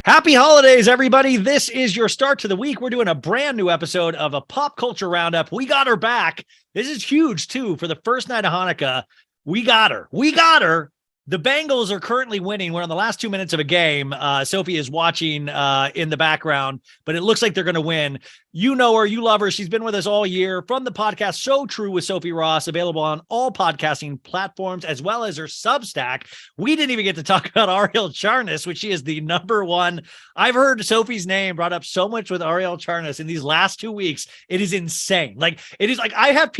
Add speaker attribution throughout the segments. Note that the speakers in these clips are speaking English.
Speaker 1: Happy holidays, everybody. This is your start to the week. We're doing a brand new episode of a pop culture roundup. We got her back. This is huge, too. For the first night of Hanukkah, we got her. We got her. The Bengals are currently winning. We're on the last 2 minutes of a game. Sophie is watching in the background, but it looks like they're going to win. You know her. You love her. She's been with us all year from the podcast So True with Sophie Ross, available on all podcasting platforms, as well as her Substack. We didn't even get to talk about Ariel Charnas, which she is the number one. I've heard Sophie's name brought up so much with Ariel Charnas in these last 2 weeks. It is insane. Like, it is like I had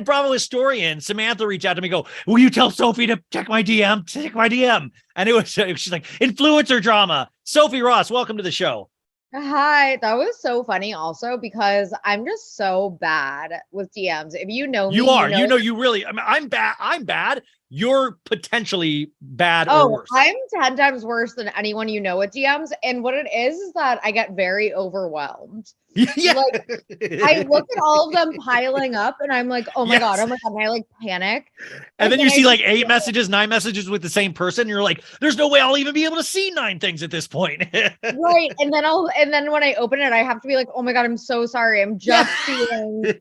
Speaker 1: Bravo historian Samantha reach out to me, go, will you tell Sophie to check my DM? Check my DM. And she's like, influencer drama. Sophie Ross, welcome to the show.
Speaker 2: Hi, that was so funny also because I'm just so bad with DMs. If you know me,
Speaker 1: you really, I mean, I'm bad. You're potentially bad or worse.
Speaker 2: I'm 10 times worse than anyone you know with DMs. And what it is that I get very overwhelmed.
Speaker 1: Yeah.
Speaker 2: Like, I look at all of them piling up and I'm like, oh my God. And I like panic.
Speaker 1: And then you see like 8 messages, 9 messages with the same person. And you're like, there's no way I'll even be able to see 9 things at this point.
Speaker 2: Right. And then when I open it, I have to be like, oh my God, I'm so sorry. I'm just feeling.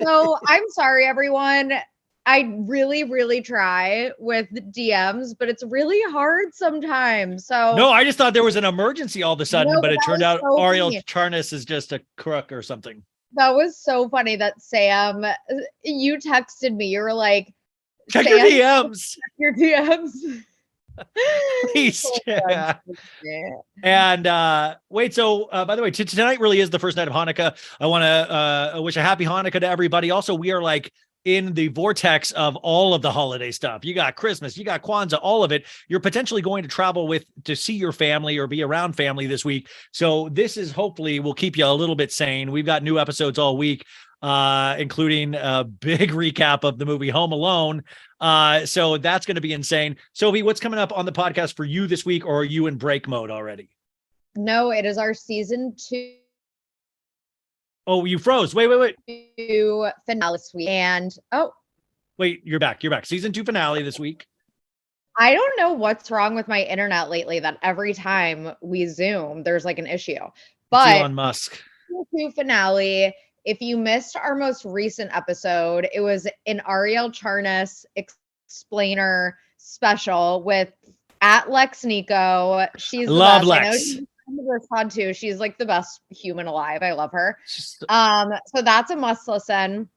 Speaker 2: So I'm sorry, everyone. I really, really try with DMs, but it's really hard sometimes. So
Speaker 1: no, I just thought there was an emergency all of a sudden, but it turned out
Speaker 2: so
Speaker 1: Ariel Charnas is just a crook or something.
Speaker 2: That was so funny that Sam, you texted me. You were like,
Speaker 1: check your DMs.
Speaker 2: Check your DMs.
Speaker 1: Please. Yeah. And wait, so by the way, tonight really is the first night of Hanukkah. I want to wish a happy Hanukkah to everybody. Also, we are like in the vortex of all of the holiday stuff. You got Christmas, you got Kwanzaa, all of it. You're potentially going to travel to see your family or be around family this week. So this is hopefully will keep you a little bit sane. We've got new episodes all week, including a big recap of the movie Home Alone. So that's going to be insane. Sophie, what's coming up on the podcast for you this week, or are you in break mode already?
Speaker 2: No, it is our season 2.
Speaker 1: Oh, you froze. Wait.
Speaker 2: Finale this week. And
Speaker 1: wait, you're back. Season 2 finale this week.
Speaker 2: I don't know what's wrong with my internet lately that every time we Zoom, there's like an issue. But
Speaker 1: it's Elon Musk.
Speaker 2: Season 2 finale. If you missed our most recent episode, it was an Ariel Charnas explainer special with @Lex Nico. She's
Speaker 1: love
Speaker 2: the best.
Speaker 1: Lex.
Speaker 2: Pod too. She's like the best human alive. I love her. So that's a must listen.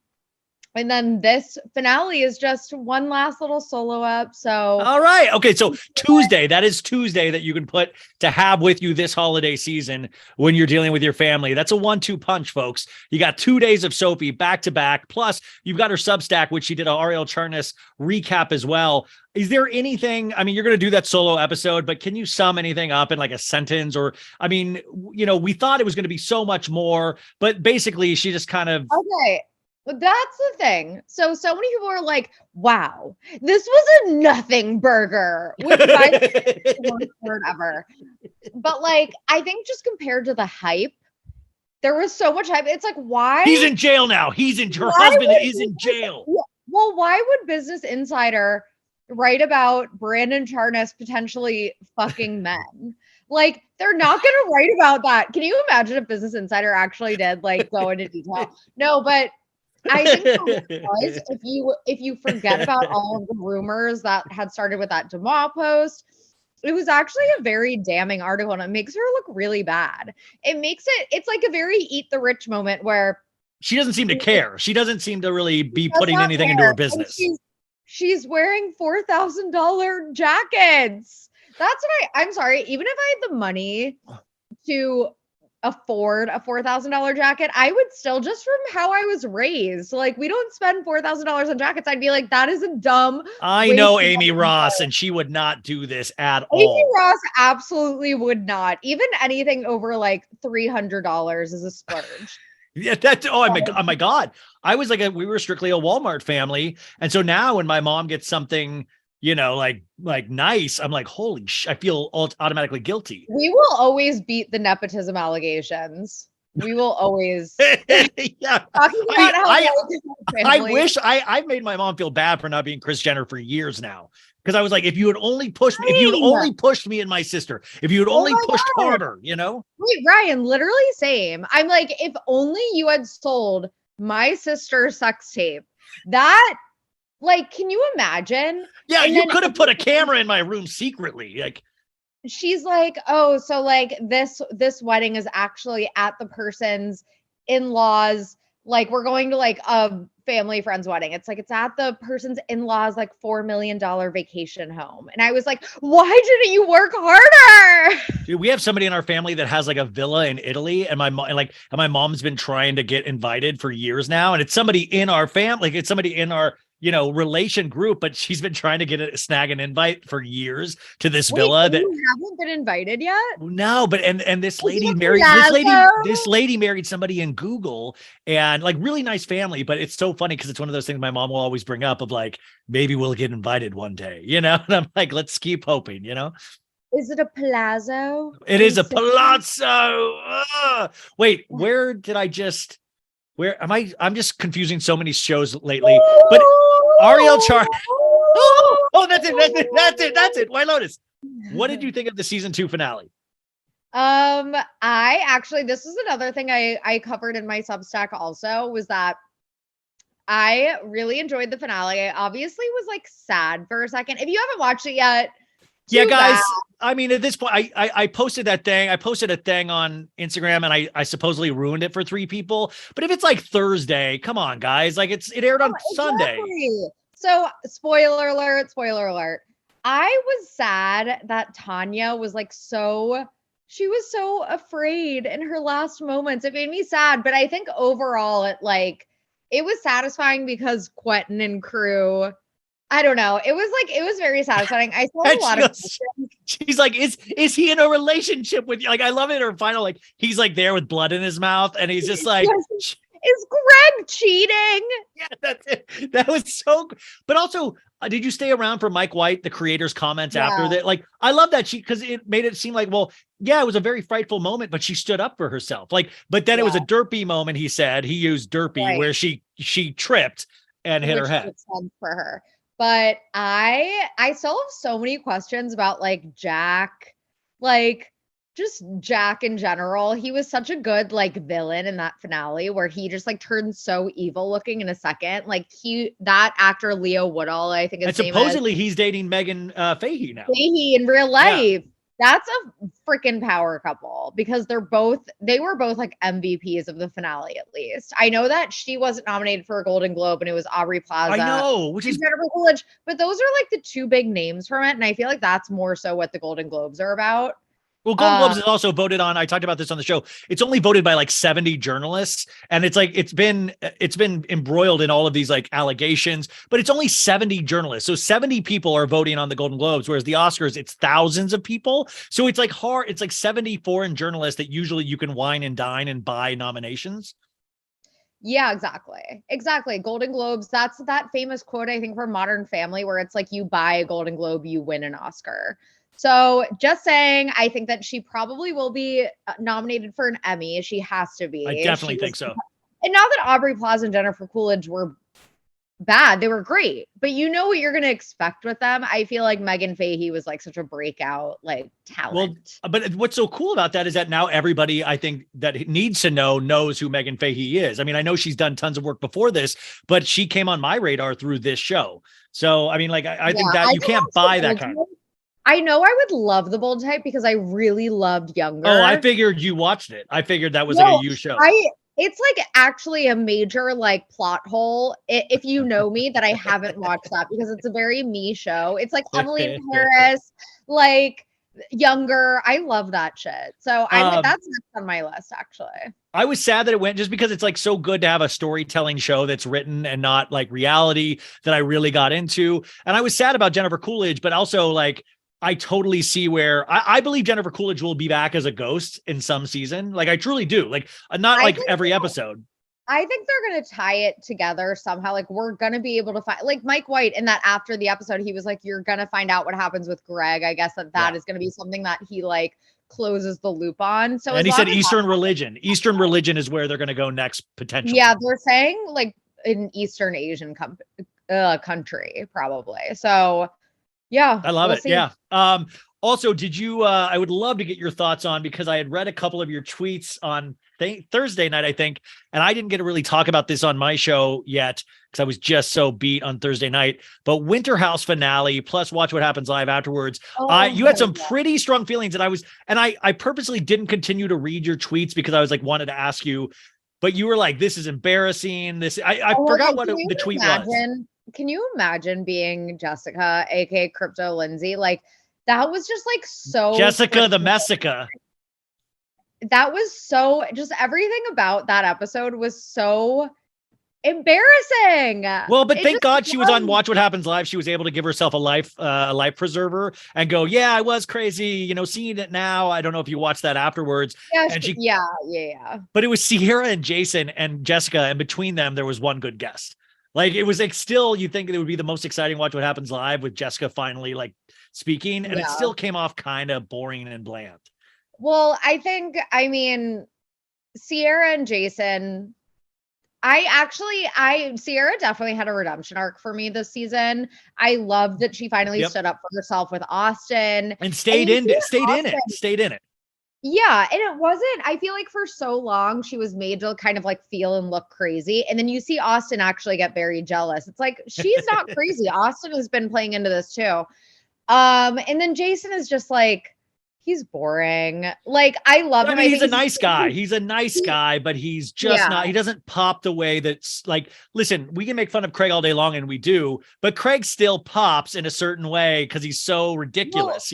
Speaker 2: And then this finale is just one last little solo up. So
Speaker 1: all right. Okay. So Tuesday, that is Tuesday that you can put to have with you this holiday season when you're dealing with your family. That's a 1-2 punch, folks. You got 2 days of Sophie back to back. Plus you've got her Substack, which she did an Ariel Charnas recap as well. Is there anything, I mean, you're going to do that solo episode, but can you sum anything up in like a sentence? Or, I mean, we thought it was going to be so much more, but basically she just kind of.
Speaker 2: Okay. That's the thing. So many people are like, wow, this was a nothing burger, which I think is the worst word ever. But like, I think just compared to the hype, there was so much hype. It's like, why?
Speaker 1: He's in jail now. Her husband is in jail.
Speaker 2: Well, why would Business Insider write about Brandon Charnas potentially fucking men? Like, they're not going to write about that. Can you imagine if Business Insider actually did like go into detail? No, but I think if you forget about all of the rumors that had started with that DeMaw post, it was actually a very damning article and it makes her look really bad. It's like a very eat the rich moment where
Speaker 1: she doesn't seem to care. She doesn't seem to really be putting anything into her business.
Speaker 2: She's wearing $4,000 jackets. That's what I'm sorry. Even if I had the money to afford a $4,000 jacket, I would still, just from how I was raised, like, we don't spend $4,000 on jackets. I'd be like, that is a dumb.
Speaker 1: I know Amy Ross, and she would not do this at all.
Speaker 2: Amy Ross absolutely would not. Even anything over like $300 is a splurge.
Speaker 1: Yeah, oh my God. I was like, we were strictly a Walmart family. And so now when my mom gets something, like nice, I'm like, holy I feel automatically guilty.
Speaker 2: We will always beat the nepotism allegations. We will always
Speaker 1: Yeah.
Speaker 2: talking about how
Speaker 1: I wish I've made my mom feel bad for not being Kris Jenner for years now. Because I was like, if you had only pushed me and my sister, if you had only pushed harder, you know?
Speaker 2: Wait, Ryan, literally same. I'm like, if only you had sold my sister's sex tape. That, like, can you imagine?
Speaker 1: Yeah,
Speaker 2: And
Speaker 1: you
Speaker 2: then
Speaker 1: could have put a camera in my room secretly. Like,
Speaker 2: she's like, oh, so like this wedding is actually at the person's in-laws. Like, we're going to like a family friend's wedding. It's like it's at the person's in-laws like $4 million vacation home. And I was like, why didn't you work harder?
Speaker 1: dude, we have somebody in our family that has like a villa in Italy, and my mom's been trying to get invited for years now, and it's somebody in our family, like it's somebody in our relation group, but she's been trying to snag an invite for years to this villa that
Speaker 2: you haven't been invited yet.
Speaker 1: No, but and this lady married somebody in Google, and like really nice family, but it's so funny because it's one of those things my mom will always bring up of like, maybe we'll get invited one day, and I'm like, let's keep hoping,
Speaker 2: Is it a palazzo?
Speaker 1: It is a palazzo. Wait, where am I? I'm just confusing so many shows lately, but Ariel Char. Oh, that's it. White Lotus. What did you think of the season 2 finale?
Speaker 2: This is another thing I covered in my Substack also, was that I really enjoyed the finale. I obviously was like sad for a second. If you haven't watched it yet,
Speaker 1: yeah, guys. I mean, at this point, I posted that thing. I posted a thing on Instagram, and I supposedly ruined it for 3 people. But if it's like Thursday, come on, guys. Like it aired on Sunday.
Speaker 2: So spoiler alert. I was sad that Tanya was like she was so afraid in her last moments. It made me sad, but I think overall it was satisfying because Quentin and crew, I don't know. It was very satisfying. I saw a lot of
Speaker 1: she's like, is he in a relationship with you? Like, I love it. Her final, like, he's like there with blood in his mouth, and he's just like,
Speaker 2: is Greg cheating?
Speaker 1: Yeah, that's it. That was so. But also, did you stay around for Mike White, the creator's comments after that? Like, I love that because it made it seem like, well, yeah, it was a very frightful moment, but she stood up for herself. Like, but then it was a derpy moment. He said he used derpy where she tripped and hit her head.
Speaker 2: Makes sense for her. But I still have so many questions about like Jack, like just Jack in general. He was such a good like villain in that finale where he just like turned so evil looking in a second. Like that actor Leo Woodall, I think his name is.
Speaker 1: And supposedly he's dating Megan Fahey now.
Speaker 2: Fahey in real life. Yeah. That's a freaking power couple because they were both like MVPs of the finale, at least. I know that she wasn't nominated for a Golden Globe and it was Aubrey Plaza.
Speaker 1: I know, which is
Speaker 2: Jennifer Coolidge, but those are like the 2 big names from it. And I feel like that's more so what the Golden Globes are about.
Speaker 1: Well, Golden Globes is also voted on. I talked about this on the show. It's only voted by like 70 journalists. And it's like, it's been embroiled in all of these like allegations, but it's only 70 journalists. So 70 people are voting on the Golden Globes, whereas the Oscars, it's thousands of people. So it's like hard. It's like 70 foreign journalists that usually you can wine and dine and buy nominations.
Speaker 2: Yeah, exactly. Golden Globes. That's that famous quote, I think, from Modern Family, where it's like, you buy a Golden Globe, you win an Oscar. So just saying, I think that she probably will be nominated for an Emmy. She has to be.
Speaker 1: I definitely think so.
Speaker 2: And not that Aubrey Plaza and Jennifer Coolidge were bad. They were great. But you know what you're going to expect with them. I feel like Megan Fahey was like such a breakout like talent.
Speaker 1: Well, but what's so cool about that is that now everybody, I think, that needs to knows who Megan Fahey is. I mean, I know she's done tons of work before this, but she came on my radar through this show. So, I mean, like, I think that you can't buy that kind of.
Speaker 2: I know I would love The Bold Type because I really loved Younger.
Speaker 1: Oh, I figured you watched it. I figured that was like a you show.
Speaker 2: It's like actually a major like plot hole. If you know me, that I haven't watched that because it's a very me show. It's like Emily in Paris, like Younger. I love that shit. So that's next on my list, actually.
Speaker 1: I was sad that it went just because it's like so good to have a storytelling show that's written and not like reality that I really got into. And I was sad about Jennifer Coolidge, but also like, I totally see where I believe Jennifer Coolidge will be back as a ghost in some season. Like I truly do. Like not like every episode. I
Speaker 2: think they're going to tie it together somehow. Like we're going to be able to find like Mike White in that after the episode, he was like, you're going to find out what happens with Greg. I guess that is going to be something that he like closes the loop on. So
Speaker 1: and he said Eastern religion. Eastern religion is where they're going to go next, potentially.
Speaker 2: Yeah, they're saying like an Eastern Asian country, probably. So yeah,
Speaker 1: I love
Speaker 2: we'll
Speaker 1: it.
Speaker 2: see.
Speaker 1: Yeah. Also, did you, I would love to get your thoughts on, because I had read a couple of your tweets on Thursday night, I think, and I didn't get to really talk about this on my show yet because I was just so beat on Thursday night, but Winter House finale plus Watch What Happens Live afterwards. You had some pretty strong feelings, and I purposely didn't continue to read your tweets because I was like, wanted to ask you, but you were like, this is embarrassing. I forgot what the tweet was.
Speaker 2: Can you imagine being Jessica, aka Crypto Lindsay? Like, that was just like so
Speaker 1: Jessica the Messica.
Speaker 2: That was so, just everything about that episode was so embarrassing.
Speaker 1: Well, but thank God she was on Watch What Happens Live. She was able to give herself a life preserver and go, yeah, I was crazy, seeing it now. I don't know if you watched that afterwards.
Speaker 2: Yeah,
Speaker 1: and
Speaker 2: yeah.
Speaker 1: But it was Sierra and Jason and Jessica, and between them, there was one good guest. Like, it was like, still, you think it would be the most exciting Watch What Happens Live with Jessica finally like speaking, and it still came off kind of boring and bland.
Speaker 2: Well, I mean, Sierra and Jason, Sierra definitely had a redemption arc for me this season. I loved that she finally stood up for herself with Austin
Speaker 1: and stayed in it.
Speaker 2: Yeah. And it wasn't, I feel like for so long she was made to kind of like feel and look crazy. And then you see Austin actually get very jealous. It's like, she's not crazy. Austin has been playing into this too. And then Jason is just like, he's boring. Like, I love him.
Speaker 1: He's a nice guy. He's a nice guy, but he's just not, he doesn't pop the way that's like, listen, we can make fun of Craig all day long, and we do, but Craig still pops in a certain way because he's so ridiculous,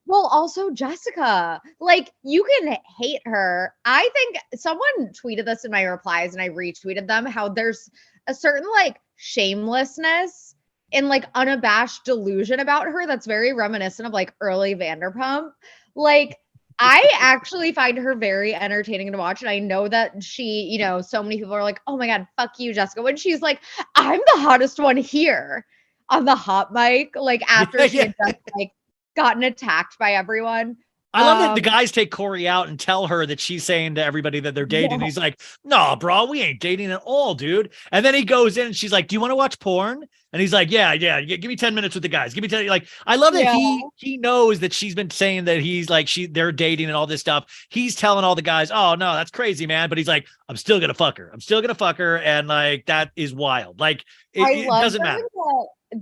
Speaker 2: Well, also Jessica, like, you can hate her. I think someone tweeted this in my replies and I retweeted them, how there's a certain like shamelessness and like unabashed delusion about her that's very reminiscent of like early Vanderpump. Like, I actually find her very entertaining to watch. And I know that she, so many people are like, oh my God, fuck you, Jessica. When she's like, I'm the hottest one here on the hot mic, like after she had just like gotten attacked by everyone.
Speaker 1: I love that the guys take Corey out and tell her that she's saying to everybody that they're dating. He's like, no, bro, we ain't dating at all, dude. And then he goes in and she's like, do you want to watch porn? And he's like, yeah. Give me 10 minutes with the guys. Give me 10. Like, I love that he knows that she's been saying that he's like, they're dating and all this stuff. He's telling all the guys, oh no, that's crazy, man. But he's like, I'm still going to fuck her. And like, that is wild. Like, it doesn't matter.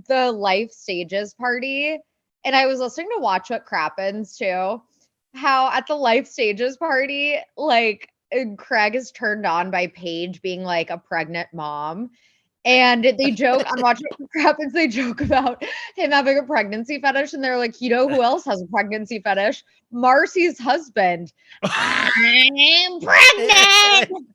Speaker 2: The life stages party. And I was listening to Watch What Crappens too. How at the life stages party, like, Craig is turned on by Paige being like a pregnant mom. And they joke on Watch What Crappens, they joke about him having a pregnancy fetish. And they're like, who else has a pregnancy fetish? Marcy's husband. I'm pregnant.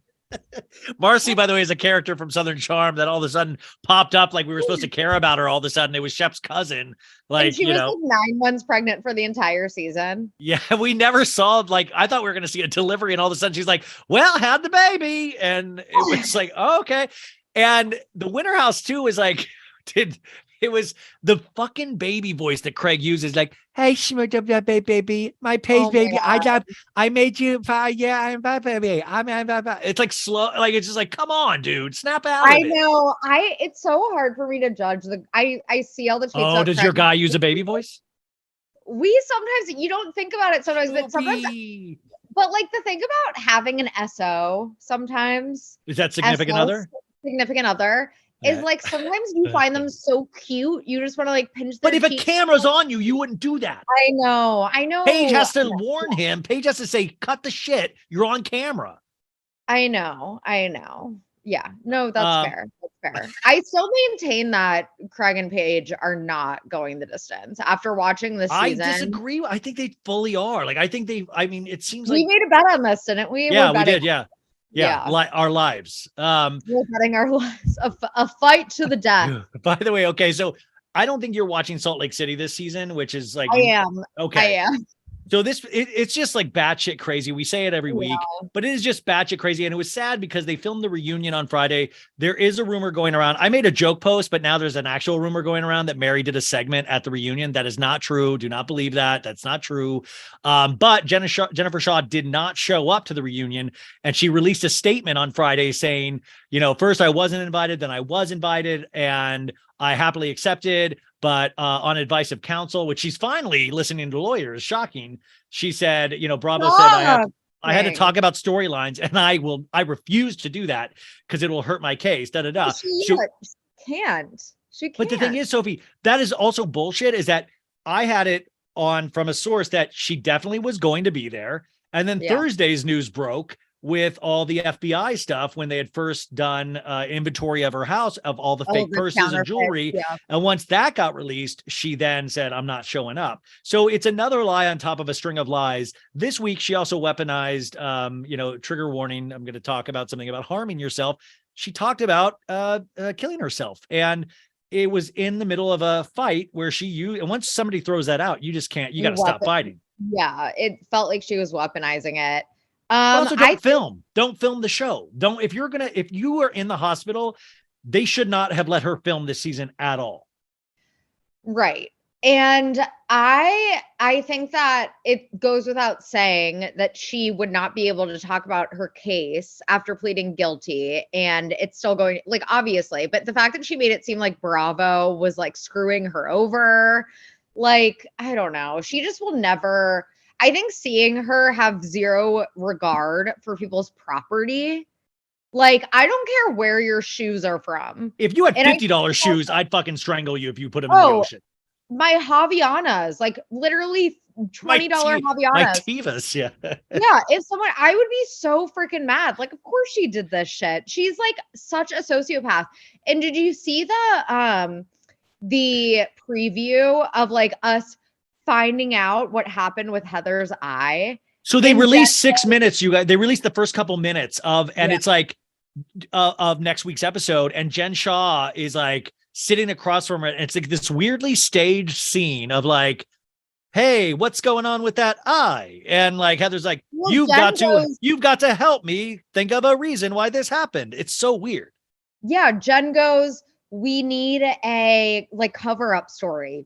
Speaker 1: Marcy, by the way, is a character from Southern Charm that all of a sudden popped up like we were supposed to care about her all of a sudden. It was Shep's cousin. Like,
Speaker 2: and she was like 9 months pregnant for the entire season.
Speaker 1: Yeah, we never saw, like, I thought we were going to see a delivery, and all of a sudden she's like, well, had the baby. And it was like, oh, okay. And the Winter House too is like, it was the fucking baby voice that Craig uses, like, hey, baby, my Paige, baby, I made you, yeah, I'm baby, it's like slow, like, it's just like, come on, dude, snap out of it.
Speaker 2: I know, it's so hard for me to judge I see all the tweets.
Speaker 1: Oh, does your guy use a baby voice?
Speaker 2: We sometimes, you don't think about it sometimes, but sometimes, but like the thing about having an SO sometimes.
Speaker 1: Is that significant other?
Speaker 2: Significant other. Is like sometimes you find them so cute, you just want to like pinch their
Speaker 1: But if a camera's on you, you wouldn't do that.
Speaker 2: I know.
Speaker 1: Paige has to warn him. Paige has to say, cut the shit. You're on camera.
Speaker 2: I know. Yeah. No, that's fair. That's fair. I still maintain that Craig and Paige are not going the distance after watching this season.
Speaker 1: I disagree. I think they fully are. Like, it seems like
Speaker 2: we made a bet on this, didn't we?
Speaker 1: Yeah, we did. Yeah. Our lives.
Speaker 2: We're betting our lives. A fight to the death.
Speaker 1: By the way, okay, so I don't think you're watching Salt Lake City this season, which is like,
Speaker 2: I am.
Speaker 1: Okay.
Speaker 2: I am.
Speaker 1: So it's just like batshit crazy. We say it every week, but it is just batshit crazy. And it was sad because they filmed the reunion on Friday. There is a rumor going around. I made a joke post, but now there's an actual rumor going around that Mary did a segment at the reunion. That is not true. Do not believe that. That's not true. But Jennifer Shaw did not show up to the reunion, and she released a statement on Friday saying, first I wasn't invited, then I was invited, and I happily accepted. But on advice of counsel, which she's finally listening to lawyers, shocking. She said, Bravo said I had to talk about storylines, and I refuse to do that because it will hurt my case. Da da da.
Speaker 2: She can't.
Speaker 1: But the thing is, Sophie, that is also bullshit. Is that I had it on from a source that she definitely was going to be there, and then Thursday's news broke with all the FBI stuff when they had first done inventory of her house of all the fake purses and jewelry. Yeah. And once that got released, she then said, I'm not showing up. So it's another lie on top of a string of lies. This week, she also weaponized, trigger warning. I'm going to talk about something about harming yourself. She talked about killing herself. And it was in the middle of a fight where she used, and once somebody throws that out, you just can't, you got to stop fighting.
Speaker 2: Yeah. It felt like she was weaponizing it.
Speaker 1: Also, don't film the show. If you are in the hospital, they should not have let her film this season at all.
Speaker 2: Right. And I think that it goes without saying that she would not be able to talk about her case after pleading guilty, and it's still going, like, obviously, but the fact that she made it seem like Bravo was like screwing her over, like, I don't know. She just will never. I think seeing her have zero regard for people's property, like, I don't care where your shoes are from.
Speaker 1: If you had $50 shoes, I'd fucking strangle you if you put them in the ocean.
Speaker 2: My Javianas, like literally $20 Javianas.
Speaker 1: My Tivas, yeah.
Speaker 2: Yeah, I would be so freaking mad. Like, of course she did this shit. She's like such a sociopath. And did you see the preview of like us finding out what happened with Heather's eye?
Speaker 1: So they released 6 minutes, you guys. They released the first couple minutes it's like of next week's episode, and Jen Shaw is like sitting across from her, and it's like this weirdly staged scene of like, hey, what's going on with that eye? And like Heather's like, you've got to help me think of a reason why this happened. It's so weird.
Speaker 2: Yeah, Jen goes, we need a like cover up story.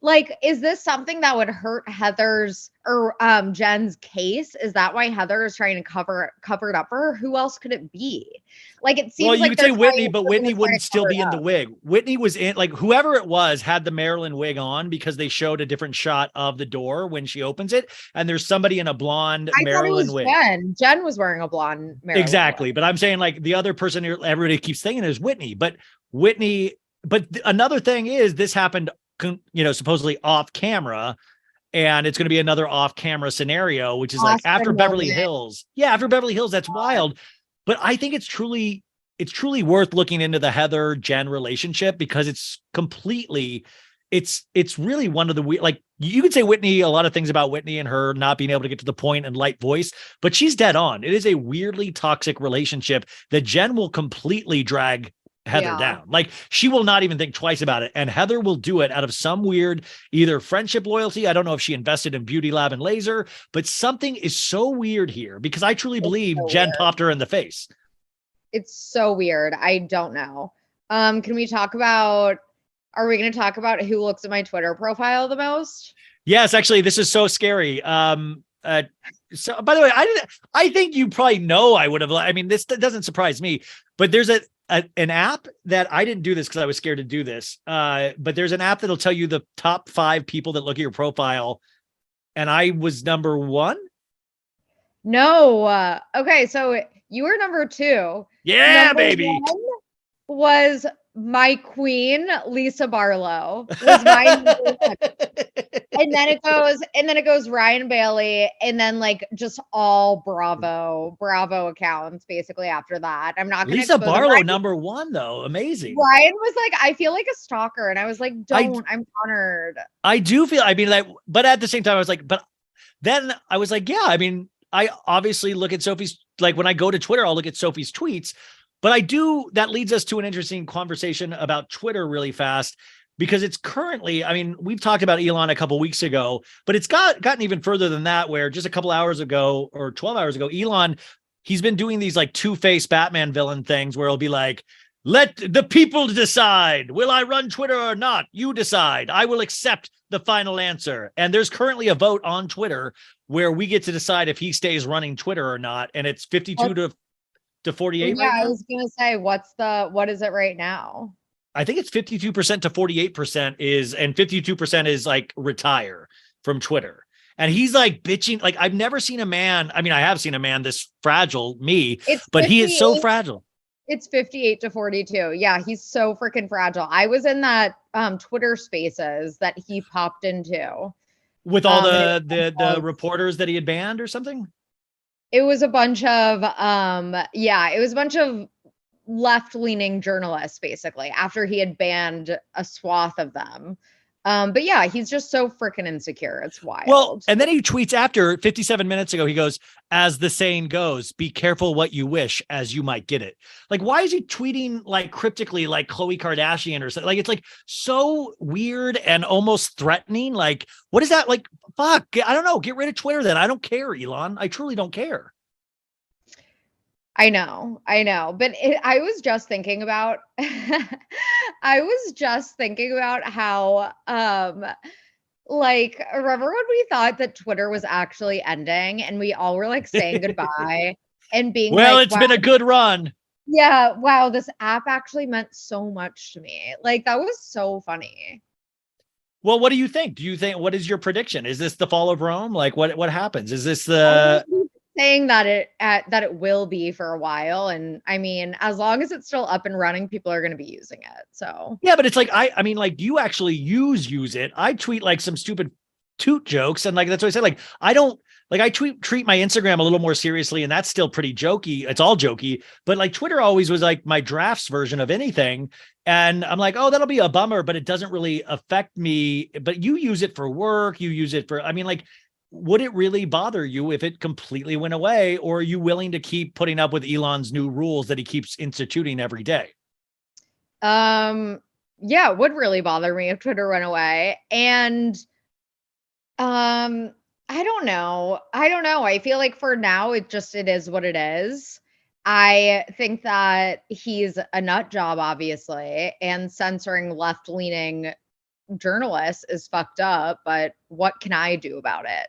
Speaker 2: Like, is this something that would hurt Heather's or Jen's case? Is that why Heather is trying to cover it up for her? Who else could it be? Like, it seems
Speaker 1: you could say Whitney, but Whitney wouldn't still be in the wig. Whitney was in, like, whoever it was had the Marilyn wig on because they showed a different shot of the door when she opens it, and there's somebody in a blonde Marilyn wig.
Speaker 2: Jen was wearing a blonde Marilyn
Speaker 1: exactly,
Speaker 2: wig. But
Speaker 1: I'm saying like the other person here, everybody keeps thinking is Whitney, but another thing is this happened, supposedly off camera, and it's going to be another off camera scenario, which is like after Beverly Hills. Yeah. After Beverly Hills, that's wild. But I think it's truly worth looking into the Heather Jen relationship because it's really one of the weird, like you could say Whitney, a lot of things about Whitney and her not being able to get to the point and light voice, but she's dead on. It is a weirdly toxic relationship that Jen will completely drag Heather down. Like she will not even think twice about it. And Heather will do it out of some weird, either friendship loyalty. I don't know if she invested in Beauty Lab and Laser, but something is so weird here because I truly believe Jen popped her in the face.
Speaker 2: It's so weird. I don't know. Are we going to talk about who looks at my Twitter profile the most?
Speaker 1: Yes, actually, this is so scary. So by the way, I think you probably know I would have, I mean, that doesn't surprise me, but there's an app that I didn't do this because I was scared to do this. But there's an app that'll tell you the top 5 people that look at your profile. And I was number 1.
Speaker 2: No. Okay. So you were number 2.
Speaker 1: Yeah,
Speaker 2: number
Speaker 1: baby.
Speaker 2: 1 was my queen, Lisa Barlow, was my and then it goes Ryan Bailey, and then like just all Bravo accounts basically after that. I'm not gonna
Speaker 1: Lisa Barlow number 1 though. Amazing.
Speaker 2: Ryan was like, I feel like a stalker, and I was like, I'm honored.
Speaker 1: I do feel, I mean, like, but at the same time, I was like, but then I was like, yeah, I mean, I obviously look at Sophie's, like when I go to Twitter, I'll look at Sophie's tweets. But that leads us to an interesting conversation about Twitter really fast. because it's currently, I mean, we've talked about Elon a couple weeks ago, but it's gotten even further than that, where just a couple hours ago or 12 hours ago, Elon, he's been doing these like two-faced Batman villain things where he'll be like, let the people decide. Will I run Twitter or not? You decide. I will accept the final answer. And there's currently a vote on Twitter where we get to decide if he stays running Twitter or not. And it's 52 to 48
Speaker 2: Yeah,
Speaker 1: right now.
Speaker 2: I was gonna say, what is it right now?
Speaker 1: I think it's 52% to 48% and 52% is like retire from Twitter. And he's like bitching. Like, I've never seen a man. I mean, I have seen a man this fragile, but he is so fragile.
Speaker 2: It's 58 to 42. Yeah, he's so freaking fragile. I was in that Twitter Spaces that he popped into
Speaker 1: with all the reporters that he had banned or something.
Speaker 2: It was a bunch of it was a bunch of left-leaning journalists, basically, after he had banned a swath of them. But yeah, he's just so freaking insecure. It's wild.
Speaker 1: Well, and then he tweets after 57 minutes ago, he goes, as the saying goes, be careful what you wish as you might get it. Like, why is he tweeting like cryptically like Khloe Kardashian or something? Like, it's like so weird and almost threatening. Like, what is that? Like, fuck, I don't know. Get rid of Twitter then. I don't care, Elon. I truly don't care.
Speaker 2: I know. But I was just thinking about, how, like, remember when we thought that Twitter was actually ending and we all were like saying goodbye and being
Speaker 1: well,
Speaker 2: like,
Speaker 1: it's been a good run.
Speaker 2: Yeah. Wow. This app actually meant so much to me. Like, that was so funny.
Speaker 1: Well, what do you think? What is your prediction? Is this the fall of Rome? Like, what happens? Is this the
Speaker 2: saying that it will be for a while, and I mean, as long as it's still up and running, people are going to be using it. So
Speaker 1: yeah, but it's like I mean, like, do you actually use it? I tweet like some stupid toot jokes, and like that's what I said. Like, I don't like I treat my Instagram a little more seriously, and that's still pretty jokey. It's all jokey, but like Twitter always was like my drafts version of anything, and I'm like, oh, that'll be a bummer, but it doesn't really affect me. But you use it for work, you use it for, I mean, like, would it really bother you if it completely went away, or are you willing to keep putting up with Elon's new rules that he keeps instituting every day?
Speaker 2: Yeah, it would really bother me if Twitter went away. And I don't know. I feel like for now it is what it is. I think that he's a nut job, obviously, and censoring left-leaning journalists is fucked up, but what can I do about it?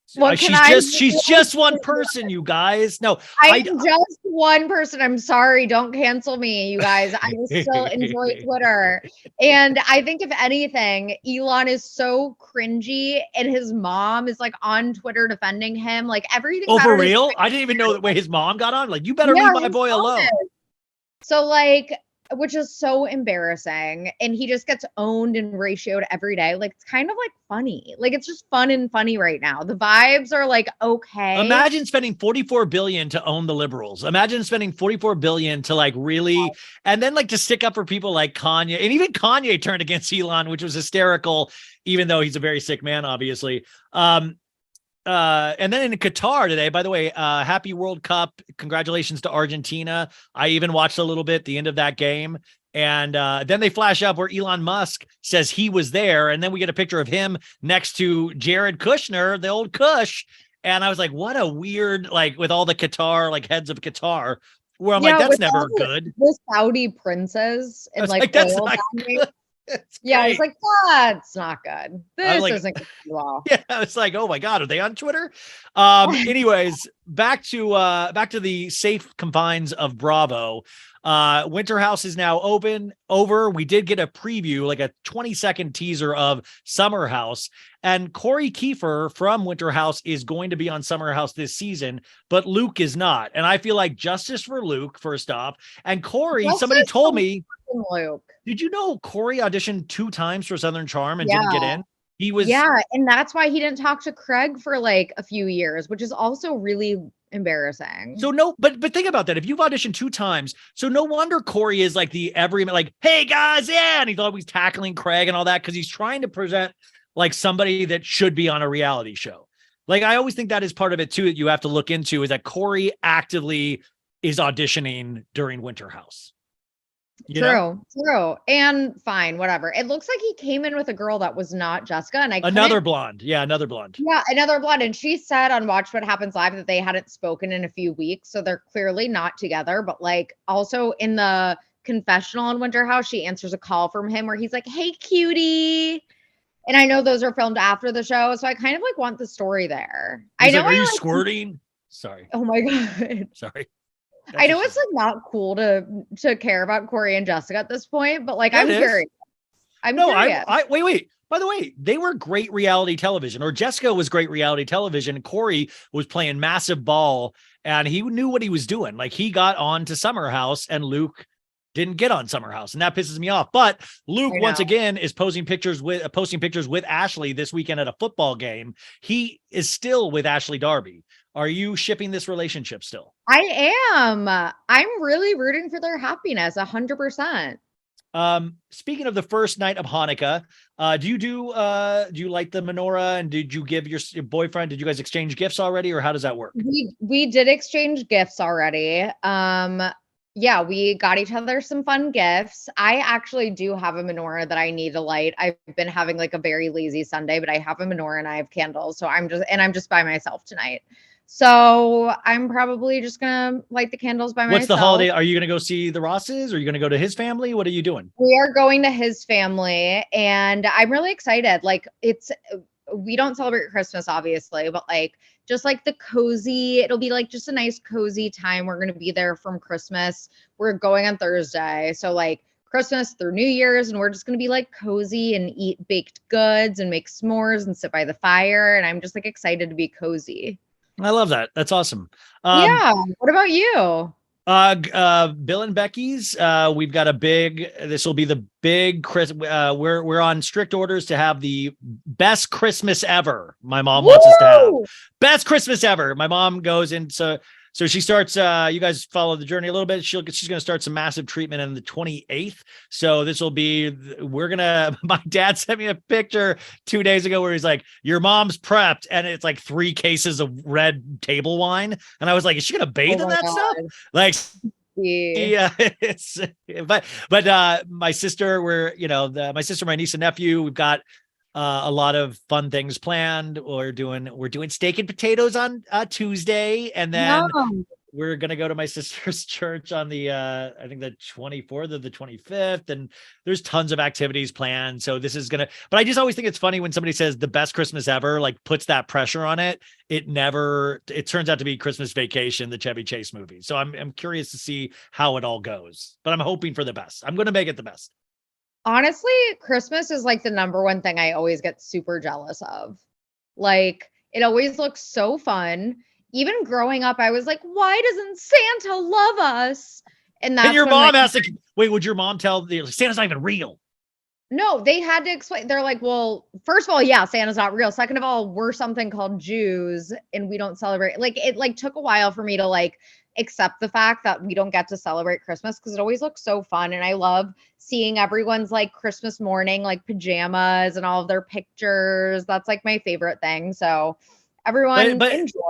Speaker 1: She's just one person, you guys. No,
Speaker 2: I'm just one person. I'm sorry. Don't cancel me, you guys. I still enjoy Twitter. And I think if anything, Elon is so cringy and his mom is like on Twitter defending him. Like, everything.
Speaker 1: Oh, for real? I didn't even know the way his mom got on. Like, you better leave my boy alone.
Speaker 2: So like, which is so embarrassing. And he just gets owned and ratioed every day. Like, it's kind of like funny. Like, it's just fun and funny right now. The vibes are like, okay.
Speaker 1: Imagine spending $44 billion to own the liberals. Imagine spending $44 billion to like really, and then like to stick up for people like Kanye. And even Kanye turned against Elon, which was hysterical, even though he's a very sick man, obviously. And then in Qatar today, by the way, happy World Cup. Congratulations to Argentina. I even watched a little bit the end of that game. And then they flash up where Elon Musk says he was there. And then we get a picture of him next to Jared Kushner, the old Kush. And I was like, what a weird, like, with all the Qatar, like heads of Qatar, where I'm like, that's never good.
Speaker 2: The Saudi princes and like
Speaker 1: that's not good.
Speaker 2: Yeah, I was like, that's not good. This isn't good at all.
Speaker 1: Yeah, it's like, oh my God, are they on Twitter? Anyways, back to the safe confines of Bravo. Winter House is now over. We did get a preview, like a 20-second teaser of Summer House. And Corey Kiefer from Winter House is going to be on Summer House this season, but Luke is not. And I feel like justice for Luke, first off. And Corey, somebody told me,
Speaker 2: Luke.
Speaker 1: Did you know Corey auditioned 2 times for Southern Charm and didn't get in? He was.
Speaker 2: Yeah, and that's why he didn't talk to Craig for like a few years, which is also really embarrassing.
Speaker 1: So no, but think about that. If you've auditioned 2 times, so no wonder Corey is like like, hey guys, yeah, and he's always tackling Craig and all that because he's trying to present like somebody that should be on a reality show. Like, I always think that is part of it too that you have to look into, is that Corey actively is auditioning during Winter House. You know?
Speaker 2: True. And fine, whatever. It looks like he came in with a girl that was not Jessica, and
Speaker 1: Another blonde. Yeah, another blonde.
Speaker 2: Yeah, another blonde. And she said on Watch What Happens Live that they hadn't spoken in a few weeks, so they're clearly not together. But like, also in the confessional in Winter House, she answers a call from him where he's like, "Hey, cutie." And I know those are filmed after the show, so I kind of like want the story there.
Speaker 1: He's
Speaker 2: I know
Speaker 1: like, are you
Speaker 2: like
Speaker 1: squirting? Sorry.
Speaker 2: Oh my God.
Speaker 1: Sorry.
Speaker 2: I know it's like not cool to care about Corey and Jessica at this point, but like I'm curious. I'm curious.
Speaker 1: I wait. By the way, they were great reality television, or Jessica was great reality television. Corey was playing massive ball and he knew what he was doing. Like he got on to Summer House and Luke didn't get on Summer House, and that pisses me off. But Luke once again is posting pictures with Ashley this weekend at a football game. He is still with Ashley Darby. Are you shipping this relationship still?
Speaker 2: I am. I'm really rooting for their happiness 100%.
Speaker 1: Speaking of the first night of Hanukkah, do you light the menorah, and did you give your boyfriend, did you guys exchange gifts already, or how does that work?
Speaker 2: We did exchange gifts already. Yeah, we got each other some fun gifts. I actually do have a menorah that I need to light. I've been having like a very lazy Sunday, but I have a menorah and I have candles. So I'm just by myself tonight. So I'm probably just gonna light the candles by myself.
Speaker 1: What's the holiday? Are you gonna go see the Rosses? Or are you gonna go to his family? What are you doing?
Speaker 2: We are going to his family, and I'm really excited. Like we don't celebrate Christmas, obviously, but like just like the cozy, it'll be like just a nice cozy time. We're gonna be there from Christmas. We're going on Thursday, so like Christmas through New Year's, and we're just gonna be like cozy and eat baked goods and make s'mores and sit by the fire. And I'm just like excited to be cozy.
Speaker 1: I love that. That's awesome.
Speaker 2: Yeah. What about you?
Speaker 1: Bill and Becky's, we've got this will be the big we're on strict orders to have the best Christmas ever. My mom wants us to have best Christmas ever. My mom goes into, so she starts, you guys follow the journey a little bit. She's going to start some massive treatment on the 28th. So this will be, my dad sent me a picture 2 days ago where he's like, your mom's prepped. And it's like 3 cases of red table wine. And I was like, is she going to bathe in that stuff? Like, yeah, it's, but my sister, my sister, my niece and nephew, we've got a lot of fun things planned. We're doing steak and potatoes on Tuesday, and then we're gonna go to my sister's church on the I think the 24th or the 25th, and there's tons of activities planned. So this is gonna, but I just always think it's funny when somebody says the best Christmas ever, like puts that pressure on it. It turns out to be Christmas Vacation, the Chevy Chase movie. So I'm curious to see how it all goes, but I'm hoping for the best. I'm gonna make it the best.
Speaker 2: Honestly, Christmas is like the number one thing I always get super jealous of. Like, it always looks so fun. Even growing up, I was like, why doesn't Santa love us? And
Speaker 1: your mom has to wait, would your mom tell Santa's not even real?
Speaker 2: No, they had to explain. They're like, well, first of all, yeah, Santa's not real. Second of all, we're something called Jews and we don't celebrate. Like, it like took a while for me to like accept the fact that we don't get to celebrate Christmas, because it always looks so fun. And I love seeing everyone's like Christmas morning, like pajamas and all of their pictures. That's like my favorite thing. So everyone enjoy.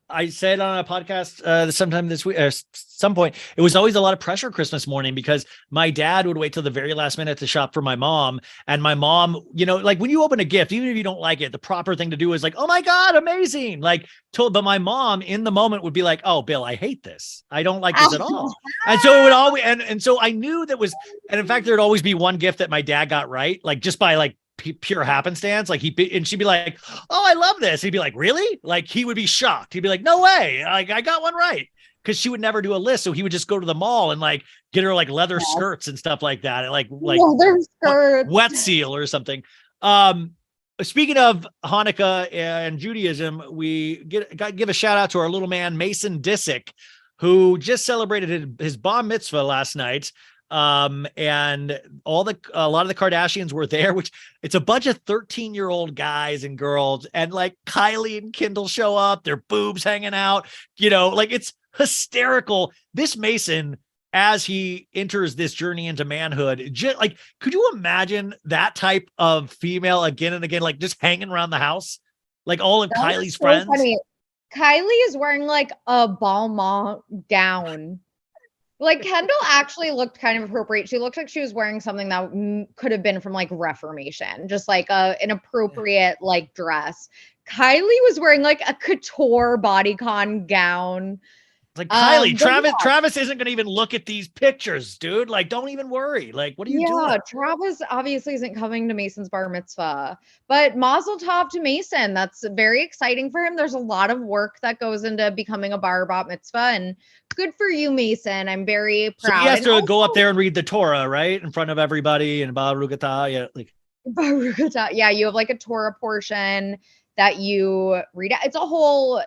Speaker 1: I said on a podcast sometime this week, some point, it was always a lot of pressure Christmas morning because my dad would wait till the very last minute to shop for my mom. And my mom, like when you open a gift, even if you don't like it, the proper thing to do is like, oh my God, amazing. But my mom in the moment would be like, oh, Bill, I hate this. I don't like this at all. And so it would always, and so I knew that was, and in fact, there'd always be one gift that my dad got right, like just by like pure happenstance. Like and she'd be like, oh, I love this. He'd be like, really? Like he would be shocked. He'd be like, no way. Like I got one right. Cause she would never do a list. So he would just go to the mall and like get her like leather skirts and stuff like that. Like Wet Seal or something. Speaking of Hanukkah and Judaism, we give a shout out to our little man, Mason Disick, who just celebrated his bar mitzvah last night. And a lot of the Kardashians were there, which it's a bunch of 13-year-old guys and girls, and like Kylie and Kendall show up, their boobs hanging out, like it's hysterical. This Mason, as he enters this journey into manhood, like, could you imagine that type of female again and again, like just hanging around the house, like all of Kylie's friends?
Speaker 2: Funny. Kylie is wearing like a Balmain gown. Like Kendall actually looked kind of appropriate. She looked like she was wearing something that could have been from like Reformation, just like an appropriate like dress. Kylie was wearing like a couture bodycon gown.
Speaker 1: It's like, Kylie,
Speaker 2: Yeah.
Speaker 1: Travis isn't going to even look at these pictures, dude. Like, don't even worry. Like, what are you doing?
Speaker 2: Travis obviously isn't coming to Mason's bar mitzvah, but mazel tov to Mason. That's very exciting for him. There's a lot of work that goes into becoming a bar bat mitzvah, and good for you, Mason. I'm very proud.
Speaker 1: So he has
Speaker 2: and
Speaker 1: to
Speaker 2: also,
Speaker 1: go up there and read the Torah, right? In front of everybody and Baruch atah. Yeah, like
Speaker 2: yeah, you have like a Torah portion that you read. It's a whole,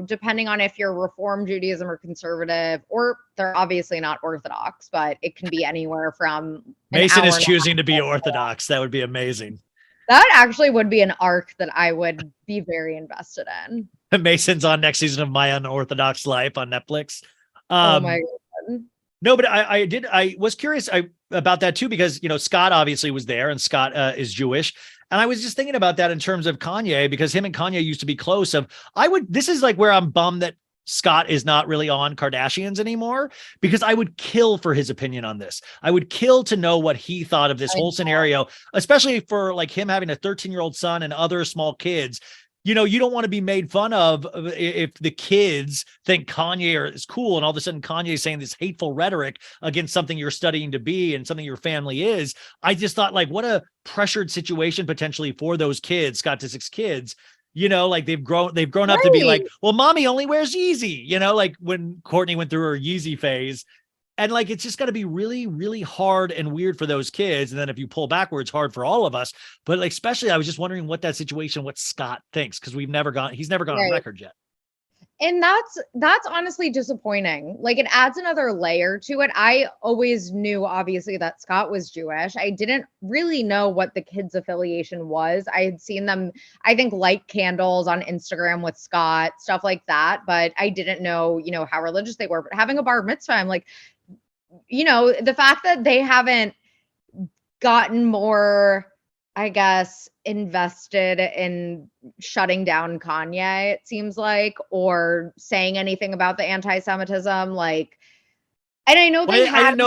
Speaker 2: depending on if you're Reform Judaism or conservative, or they're obviously not Orthodox, but it can be anywhere from.
Speaker 1: Mason is choosing to be Orthodox. That would be amazing.
Speaker 2: That actually would be an arc that I would be very invested in.
Speaker 1: Mason's on next season of My Unorthodox Life on Netflix.
Speaker 2: Oh my God.
Speaker 1: No, but I was curious about that too, because, Scott obviously was there, and Scott is Jewish. And I was just thinking about that in terms of Kanye, because him and Kanye used to be close. This is like where I'm bummed that Scott is not really on Kardashians anymore, because I would kill for his opinion on this. I would kill to know what he thought of this whole scenario, especially for like him having a 13-year-old son and other small kids. You don't want to be made fun of if the kids think Kanye is cool, and all of a sudden Kanye is saying this hateful rhetoric against something you're studying to be and something your family is. I just thought, like, what a pressured situation potentially for those kids, Scott Disick's kids. Like they've grown up to be like, well, mommy only wears Yeezy, like when Courtney went through her Yeezy phase. And like, it's just got to be really, really hard and weird for those kids. And then if you pull backwards, hard for all of us. But like, especially, I was just wondering what Scott thinks, because he's never gone on record yet.
Speaker 2: And that's honestly disappointing. Like, it adds another layer to it. I always knew, obviously, that Scott was Jewish. I didn't really know what the kids' affiliation was. I had seen them, I think, light candles on Instagram with Scott, stuff like that. But I didn't know, how religious they were. But having a bar mitzvah, I'm like, the fact that they haven't gotten more, I guess, invested in shutting down Kanye, it seems like, or saying anything about the anti-Semitism, like, and I know
Speaker 1: I didn't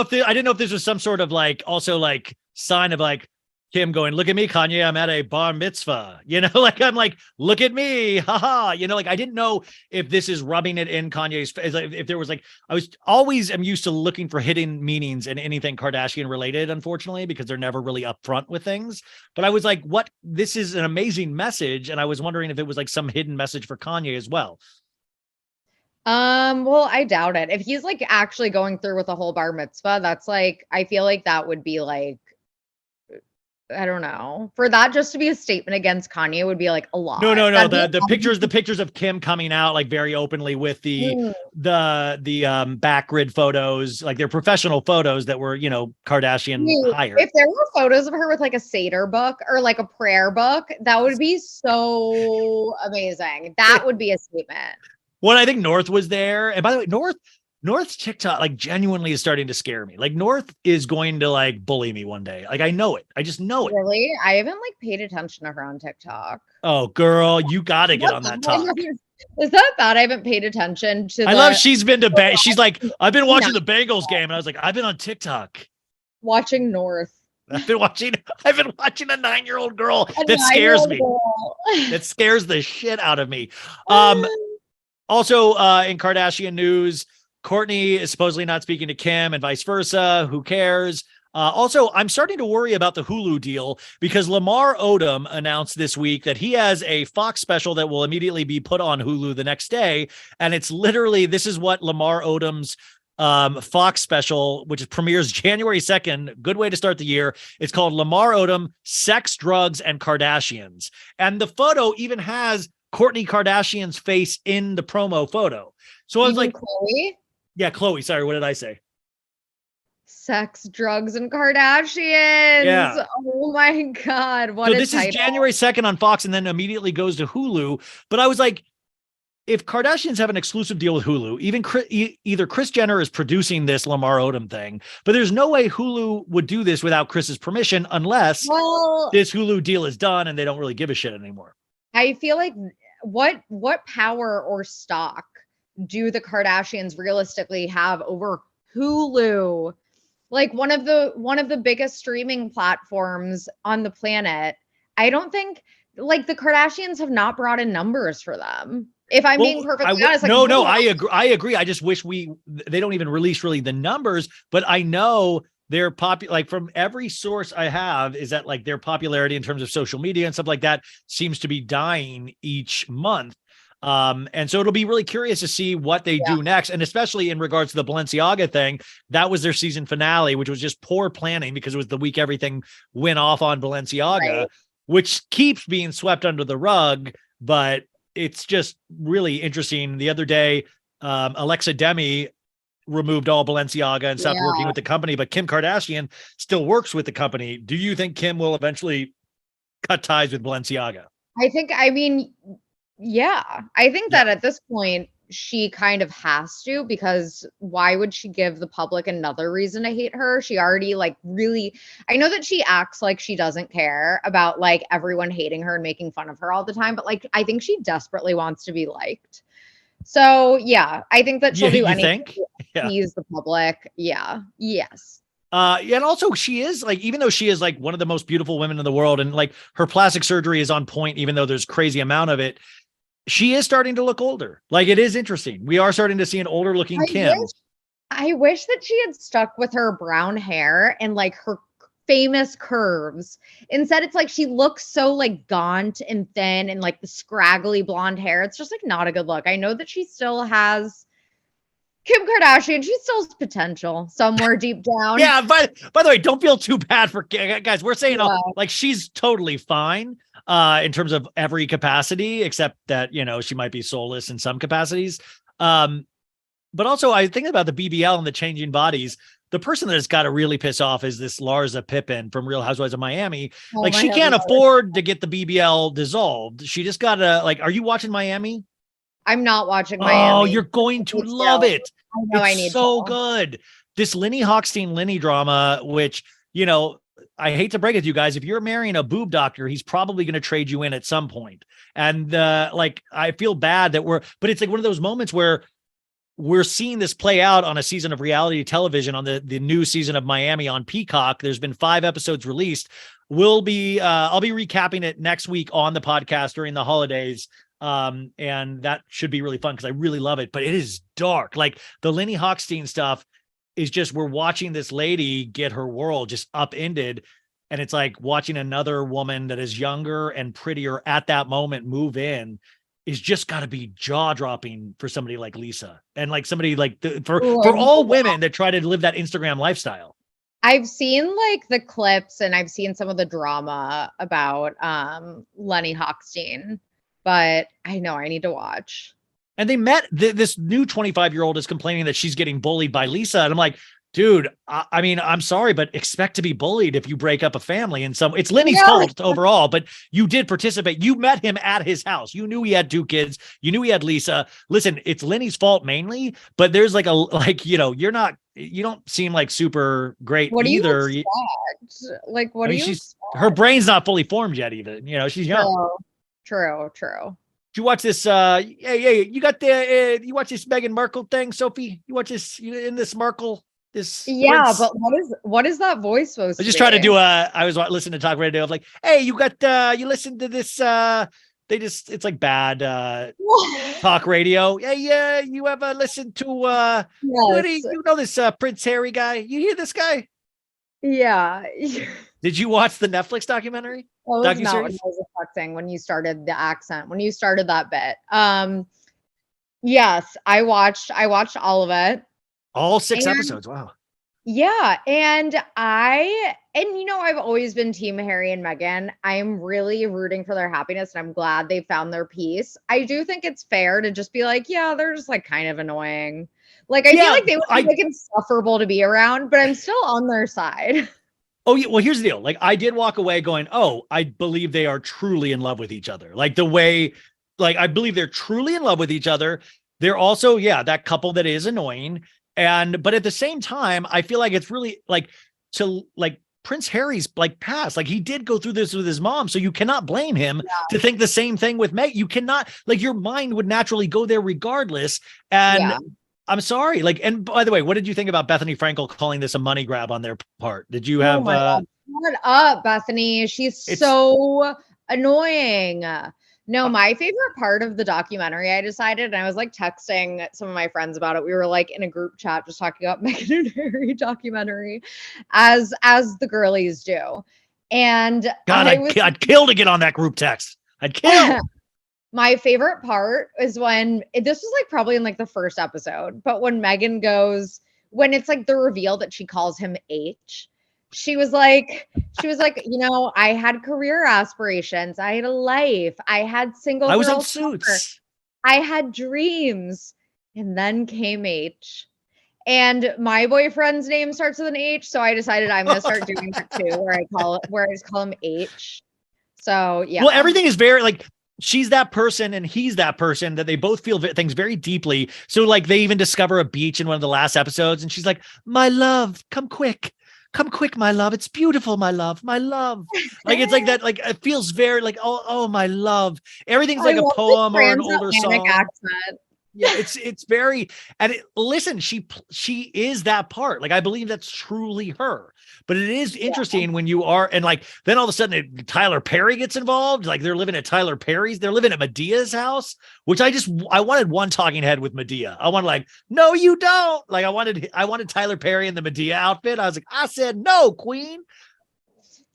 Speaker 1: know if this was some sort of like, also like sign of like Kim going, look at me, Kanye, I'm at a bar mitzvah, like, I'm like, look at me, haha, like, I didn't know if this is rubbing it in Kanye's face, if there was like, I'm used to looking for hidden meanings in anything Kardashian related, unfortunately, because they're never really upfront with things. But I was like, this is an amazing message. And I was wondering if it was like some hidden message for Kanye as well.
Speaker 2: Well, I doubt it. If he's like actually going through with a whole bar mitzvah, that's like, I feel like that would be like, I don't know, for that just to be a statement against Kanye would be like a lot.
Speaker 1: No. The pictures of Kim coming out like very openly with the back grid photos, like they're professional photos that were, Kardashian hired.
Speaker 2: If there were photos of her with like a Seder book or like a prayer book, that would be so amazing. That would be a statement.
Speaker 1: Well, I think North was there. And by the way, North's TikTok like genuinely is starting to scare me. Like North is going to like bully me one day. Like I know it. I just know it.
Speaker 2: Really? I haven't like paid attention to her on TikTok.
Speaker 1: Oh, girl, you got to get on that talk.
Speaker 2: Is that bad? I haven't paid attention to.
Speaker 1: I love she's been to she's like, I've been watching the Bengals game, and I was like, I've been on TikTok
Speaker 2: watching North.
Speaker 1: I've been watching a 9-year-old girl that scares me. That scares the shit out of me. Also, in Kardashian news, Kourtney is supposedly not speaking to Kim and vice versa. Who cares? Also, I'm starting to worry about the Hulu deal, because Lamar Odom announced this week that he has a Fox special that will immediately be put on Hulu the next day. And it's literally, this is what Lamar Odom's Fox special, which premieres January 2nd. Good way to start the year. It's called Lamar Odom, Sex, Drugs, and Kardashians. And the photo even has Kourtney Kardashian's face in the promo photo. So I was like,
Speaker 2: Khloe?
Speaker 1: Yeah, Khloe. Sorry, what did I say?
Speaker 2: Sex, Drugs, and Kardashians.
Speaker 1: Yeah.
Speaker 2: Oh my God. What
Speaker 1: so this
Speaker 2: title.
Speaker 1: Is January 2nd on Fox, and then immediately goes to Hulu. But I was like, if Kardashians have an exclusive deal with Hulu, even either Kris Jenner is producing this Lamar Odom thing, but there's no way Hulu would do this without Kris's permission, unless this Hulu deal is done and they don't really give a shit anymore.
Speaker 2: I feel like what power or stock do the Kardashians realistically have over Hulu, like one of the biggest streaming platforms on the planet. I don't think like the Kardashians have not brought in numbers for them. If I'm being perfectly honest, like
Speaker 1: no, I agree. I agree. I just wish they don't even release really the numbers, but I know they're popular. Like from every source I have is that like their popularity in terms of social media and stuff like that seems to be dying each month. And so it'll be really curious to see what they do next. And especially in regards to the Balenciaga thing, that was their season finale, which was just poor planning because it was the week everything went off on Balenciaga, which keeps being swept under the rug. But it's just really interesting. The other day, Alexa Demi removed all Balenciaga and stopped working with the company, but Kim Kardashian still works with the company. Do you think Kim will eventually cut ties with Balenciaga?
Speaker 2: I think that at this point she kind of has to, because why would she give the public another reason to hate her? She already like really, I know that she acts like she doesn't care about like everyone hating her and making fun of her all the time, but like I think she desperately wants to be liked. So yeah, I think that she'll do anything to please the public. Yeah. Yes.
Speaker 1: And also she is like, even though she is like one of the most beautiful women in the world and like her plastic surgery is on point, even though there's crazy amount of it, she is starting to look older. Like it is interesting. We are starting to see an older looking Kim.
Speaker 2: I wish that she had stuck with her brown hair and like her famous curves. Instead, it's like she looks so like gaunt and thin and like the scraggly blonde hair. It's just like not a good look. I know that she still has Kim Kardashian. She still has potential somewhere deep down.
Speaker 1: Yeah. By the way, don't feel too bad for guys. We're saying like she's totally fine in terms of every capacity, except that, you know, she might be soulless in some capacities. But also I think about the BBL and the changing bodies. The person that's got to really piss off is this Larsa Pippen from Real Housewives of Miami. Like she can't afford to get the BBL dissolved. She just got to like, are you watching Miami?
Speaker 2: I'm not watching Miami.
Speaker 1: Oh, you're going to love it.
Speaker 2: I know, I need
Speaker 1: so good. This Lenny Hochstein drama, which, you know, I hate to break it to you guys. If you're marrying a boob doctor, he's probably going to trade you in at some point. And like, I feel bad that but it's like one of those moments where we're seeing this play out on a season of reality television on the new season of Miami on Peacock. There's been 5 episodes released. I'll be recapping it next week on the podcast during the holidays. And that should be really fun because I really love it, but it is dark. Like the Lenny Hochstein stuff is just, we're watching this lady get her world just upended. And it's like watching another woman that is younger and prettier at that moment move in is just got to be jaw dropping for somebody like Lisa. And like somebody like for all women that try to live that Instagram lifestyle.
Speaker 2: I've seen like the clips and I've seen some of the drama about Lenny Hochstein, but I know I need to watch.
Speaker 1: And they met this new 25-year-old is complaining that she's getting bullied by Lisa. And I'm like, dude, I mean, I'm sorry, but expect to be bullied if you break up a family in some, it's Lenny's fault overall, but you did participate. You met him at his house. You knew he had 2 kids. You knew he had Lisa. Listen, it's Lenny's fault mainly, but there's like you know, you don't seem like super great either.
Speaker 2: Do you expect? Like, what do you expect?
Speaker 1: Her brain's not fully formed yet even, you know, she's young.
Speaker 2: True.
Speaker 1: Did you watch this? You got you watch this Meghan Markle thing, Sophie? You watch this in this Markle?
Speaker 2: But what is that voice supposed to be?
Speaker 1: I just trying to do I was listening to talk radio. I was like, hey, you you listen to this, it's like bad talk radio. Hey, you ever listen to you know this Prince Harry guy? You hear this guy?
Speaker 2: Yeah.
Speaker 1: Did you watch the Netflix documentary?
Speaker 2: Well, it was not what I was expecting when you started the accent, when you started that bit. Yes, I watched all of it.
Speaker 1: All 6 episodes. Wow.
Speaker 2: Yeah. And you know, I've always been team Harry and Meghan. I'm really rooting for their happiness and I'm glad they found their peace. I do think it's fair to just be like, yeah, they're just like kind of annoying. Like, I feel like they would make it insufferable to be around, but I'm still on their side.
Speaker 1: Oh, yeah. Well, here's the deal. Like, I did walk away going, oh, I believe they are truly in love with each other. Like the way, like, I believe they're truly in love with each other. They're also, that couple that is annoying. But at the same time, I feel like it's really like Prince Harry's like past, like he did go through this with his mom. So you cannot blame him to think the same thing with Meg. You cannot, like, your mind would naturally go there regardless. And I'm sorry. Like, and by the way, what did you think about Bethany Frankel calling this a money grab on their part? Did you have,
Speaker 2: my God. Shut up, Bethany. She's so annoying. No, my favorite part of the documentary, I decided, and I was like texting some of my friends about it. We were like in a group chat just talking about Meghan and Harry documentary as the girlies do. And
Speaker 1: God, I'd kill to get on that group text. I'd kill.
Speaker 2: My favorite part is when this was like probably in like the first episode, but when Meghan goes, when it's like the reveal that she calls him H, she was like, you know, I had career aspirations. I had a life. I had single.
Speaker 1: I was in Suits.
Speaker 2: I had dreams. And then came H. And my boyfriend's name starts with an H. So I decided I'm going to start doing that too, where I just call him H. So yeah.
Speaker 1: Well, everything is very like, she's that person and he's that person, that they both feel things very deeply. So like they even discover a beach in one of the last episodes and she's like, my love, come quick, my love. It's beautiful. My love. Like, it's like that. Like, it feels very like, oh, my love. Everything's like a poem or an older song.
Speaker 2: Accent.
Speaker 1: Yeah, it's very, and listen, she is that part. Like, I believe that's truly her. But it is interesting when you are, and like, then all of a sudden Tyler Perry gets involved. Like, they're living at Tyler Perry's, they're living at Medea's house, which I wanted one talking head with Medea. I wanted like, no, you don't. Like, I wanted Tyler Perry in the Medea outfit. I was like, I said, no, queen.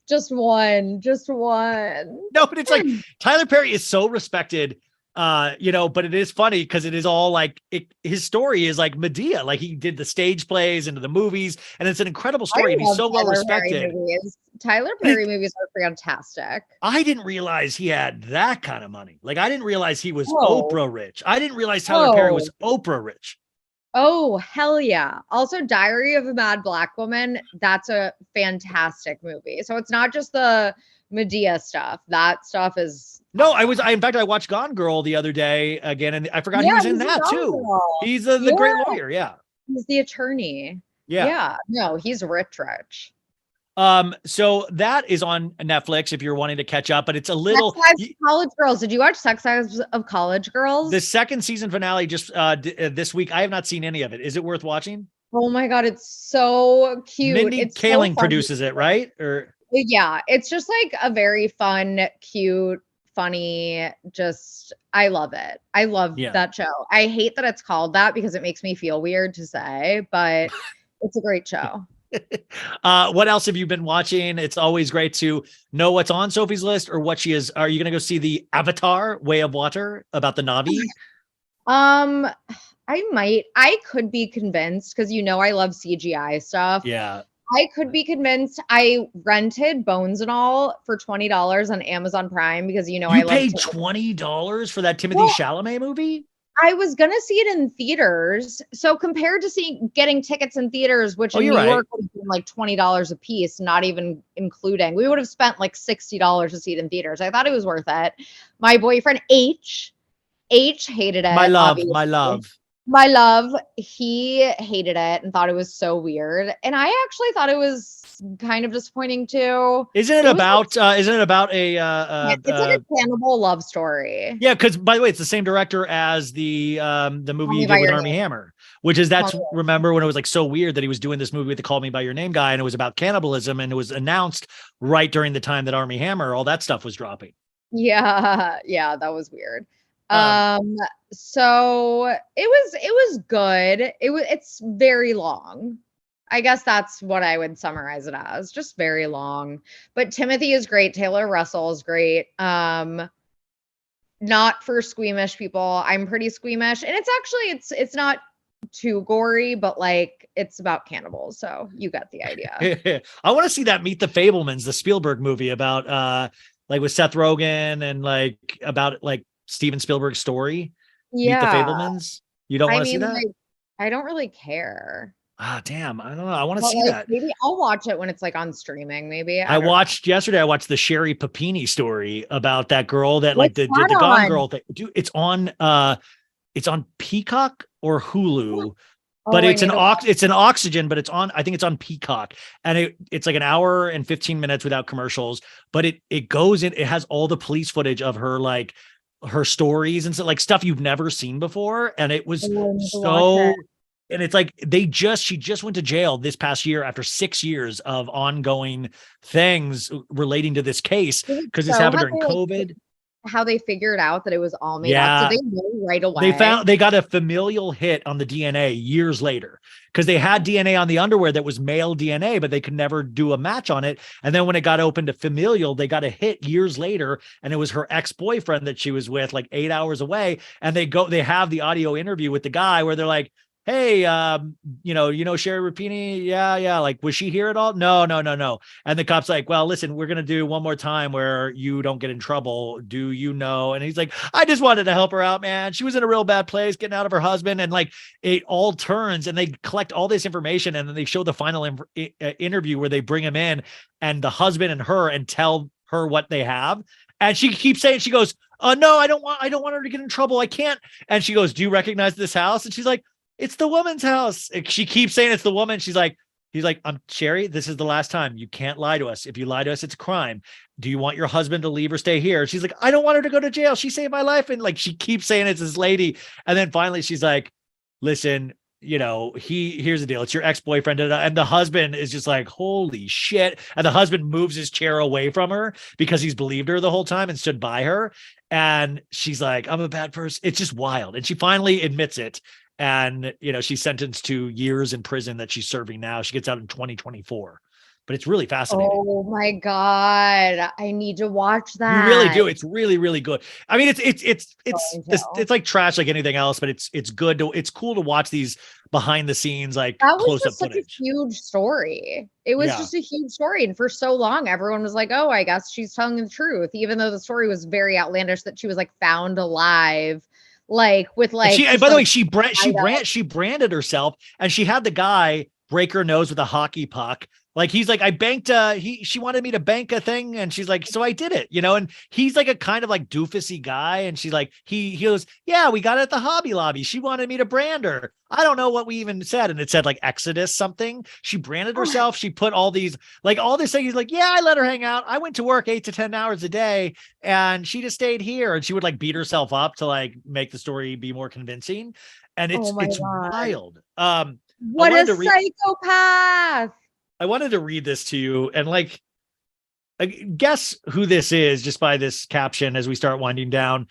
Speaker 2: Just one.
Speaker 1: No, but it's like Tyler Perry is so respected. You know, but it is funny because it is all like his story is like Medea, like he did the stage plays into the movies, and it's an incredible story, and he's so well respected.
Speaker 2: Tyler Perry movies are fantastic.
Speaker 1: I didn't realize he had that kind of money. Like, I didn't realize he was Oprah rich. I didn't realize Tyler Perry was Oprah rich.
Speaker 2: Oh, hell yeah. Also, Diary of a Mad Black Woman, that's a fantastic movie. So it's not just the Medea stuff. That stuff is
Speaker 1: no, in fact, I watched Gone Girl the other day again, and I forgot he was in that too. Girl. He's the great lawyer. Yeah.
Speaker 2: He's the attorney. Yeah. No, he's rich.
Speaker 1: So that is on Netflix if you're wanting to catch up, but it's a little
Speaker 2: Sex Lives of College Girls. Did you watch Sex Lives of College Girls?
Speaker 1: The second season finale just this week. I have not seen any of it. Is it worth watching?
Speaker 2: Oh my God, it's so cute.
Speaker 1: Mindy Kaling produces it, right? Or
Speaker 2: yeah, it's just like a very fun, cute, funny, just I love it. I love that show. I hate that it's called that because it makes me feel weird to say, but it's a great show.
Speaker 1: What else have you been watching? It's always great to know what's on Sophie's list or what she is. Are you going to go see the Avatar Way of Water about the Na'vi?
Speaker 2: I might. I could be convinced because you know I love CGI stuff.
Speaker 1: Yeah.
Speaker 2: I could be convinced. I rented Bones and All for $20 on Amazon Prime because you know I
Speaker 1: paid $20 for that Timothée Chalamet movie.
Speaker 2: I was gonna see it in theaters. So compared to getting tickets in theaters, which in New York would have been like $20 a piece, not even including, we would have spent like $60 to see it in theaters. I thought it was worth it. My boyfriend H hated it.
Speaker 1: My love.
Speaker 2: My love, he hated it and thought it was so weird. And I actually thought it was kind of disappointing too.
Speaker 1: Isn't it about a
Speaker 2: it's like a cannibal love story.
Speaker 1: Yeah, because by the way, it's the same director as the movie he did with Armie Hammer, which is remember when it was like so weird that he was doing this movie with the Call Me by Your Name guy and it was about cannibalism and it was announced right during the time that Armie Hammer, all that stuff was dropping.
Speaker 2: Yeah, that was weird. So it was good. It's very long. I guess that's what I would summarize it as, just very long. But Timothy is great. Taylor Russell is great. Not for squeamish people. I'm pretty squeamish, and it's not too gory, but like it's about cannibals. So you got the idea.
Speaker 1: I want to see that Meet the Fablemans, the Spielberg movie about like with Seth Rogen and like about like Steven Spielberg's story. Yeah. Meet the Fablemans. You don't want to see that?
Speaker 2: Like, I don't really care.
Speaker 1: Damn. I don't know. I want to see that.
Speaker 2: Maybe I'll watch it when it's like on streaming. Maybe
Speaker 1: I watched yesterday the Sherry Papini story about that girl that like did the Gone Girl thing. Dude, it's on Peacock or Hulu. But it's an Oxygen, but I think it's on Peacock, and it's like an hour and 15 minutes without commercials, but it goes in, it has all the police footage of her, like her stories and so like stuff you've never seen before. And it was so And it's like she just went to jail this past year after 6 years of ongoing things relating to this case, because this
Speaker 2: So
Speaker 1: happened during COVID.
Speaker 2: how they figured out that it was all made up.
Speaker 1: Yeah.
Speaker 2: Did they know right away?
Speaker 1: They got a familial hit on the DNA years later, because they had DNA on the underwear that was male DNA, but they could never do a match on it. And then when it got open to familial, they got a hit years later, and it was her ex-boyfriend that she was with, like 8 hours away. And they have the audio interview with the guy where they're like, hey, Sherry Rapini. Yeah. Like, was she here at all? No. And the cop's like, well, listen, we're going to do one more time where you don't get in trouble. Do you know? And he's like, I just wanted to help her out, man. She was in a real bad place, getting out of her husband. And like, it all turns, and they collect all this information. And then they show the final interview where they bring him in, and the husband and her, and tell her what they have. And she keeps saying, she goes, no, I don't want her to get in trouble. I can't. And she goes, do you recognize this house? And she's like, it's the woman's house. She keeps saying it's the woman. He's like, I'm Sherry. This is the last time. You can't lie to us. If you lie to us, it's a crime. Do you want your husband to leave or stay here? She's like, I don't want her to go to jail. She saved my life. And like, she keeps saying it's this lady. And then finally she's like, listen, here's the deal. It's your ex-boyfriend. And the husband is just like, holy shit. And the husband moves his chair away from her because he's believed her the whole time and stood by her. And she's like, I'm a bad person. It's just wild. And she finally admits it. And, she's sentenced to years in prison that she's serving now. She gets out in 2024, but it's really fascinating.
Speaker 2: Oh my God. I need to watch that.
Speaker 1: You really do. It's really, really good. I mean, it's like trash, like anything else, but it's good it's cool to watch these behind the scenes, like close-up footage. Such a
Speaker 2: huge story. It was just a huge story. And for so long, everyone was like, oh, I guess she's telling the truth, even though the story was very outlandish, that she was like found alive. Like with like,
Speaker 1: by the way, she branded herself, and she had the guy break her nose with a hockey puck. Like, he's like, I banked, she wanted me to bank a thing. And she's like, so I did it, and he's like a kind of like doofusy guy. And she's like, he goes, yeah, we got it at the Hobby Lobby. She wanted me to brand her. I don't know what we even said. And it said like Exodus something. She branded herself. She put all these, like all this thing. He's like, yeah, I let her hang out. I went to work 8 to 10 hours a day, and she just stayed here. And she would like beat herself up to like make the story be more convincing. And it's wild.
Speaker 2: What a psychopath.
Speaker 1: I wanted to read this to you, and like, guess who this is just by this caption as we start winding down.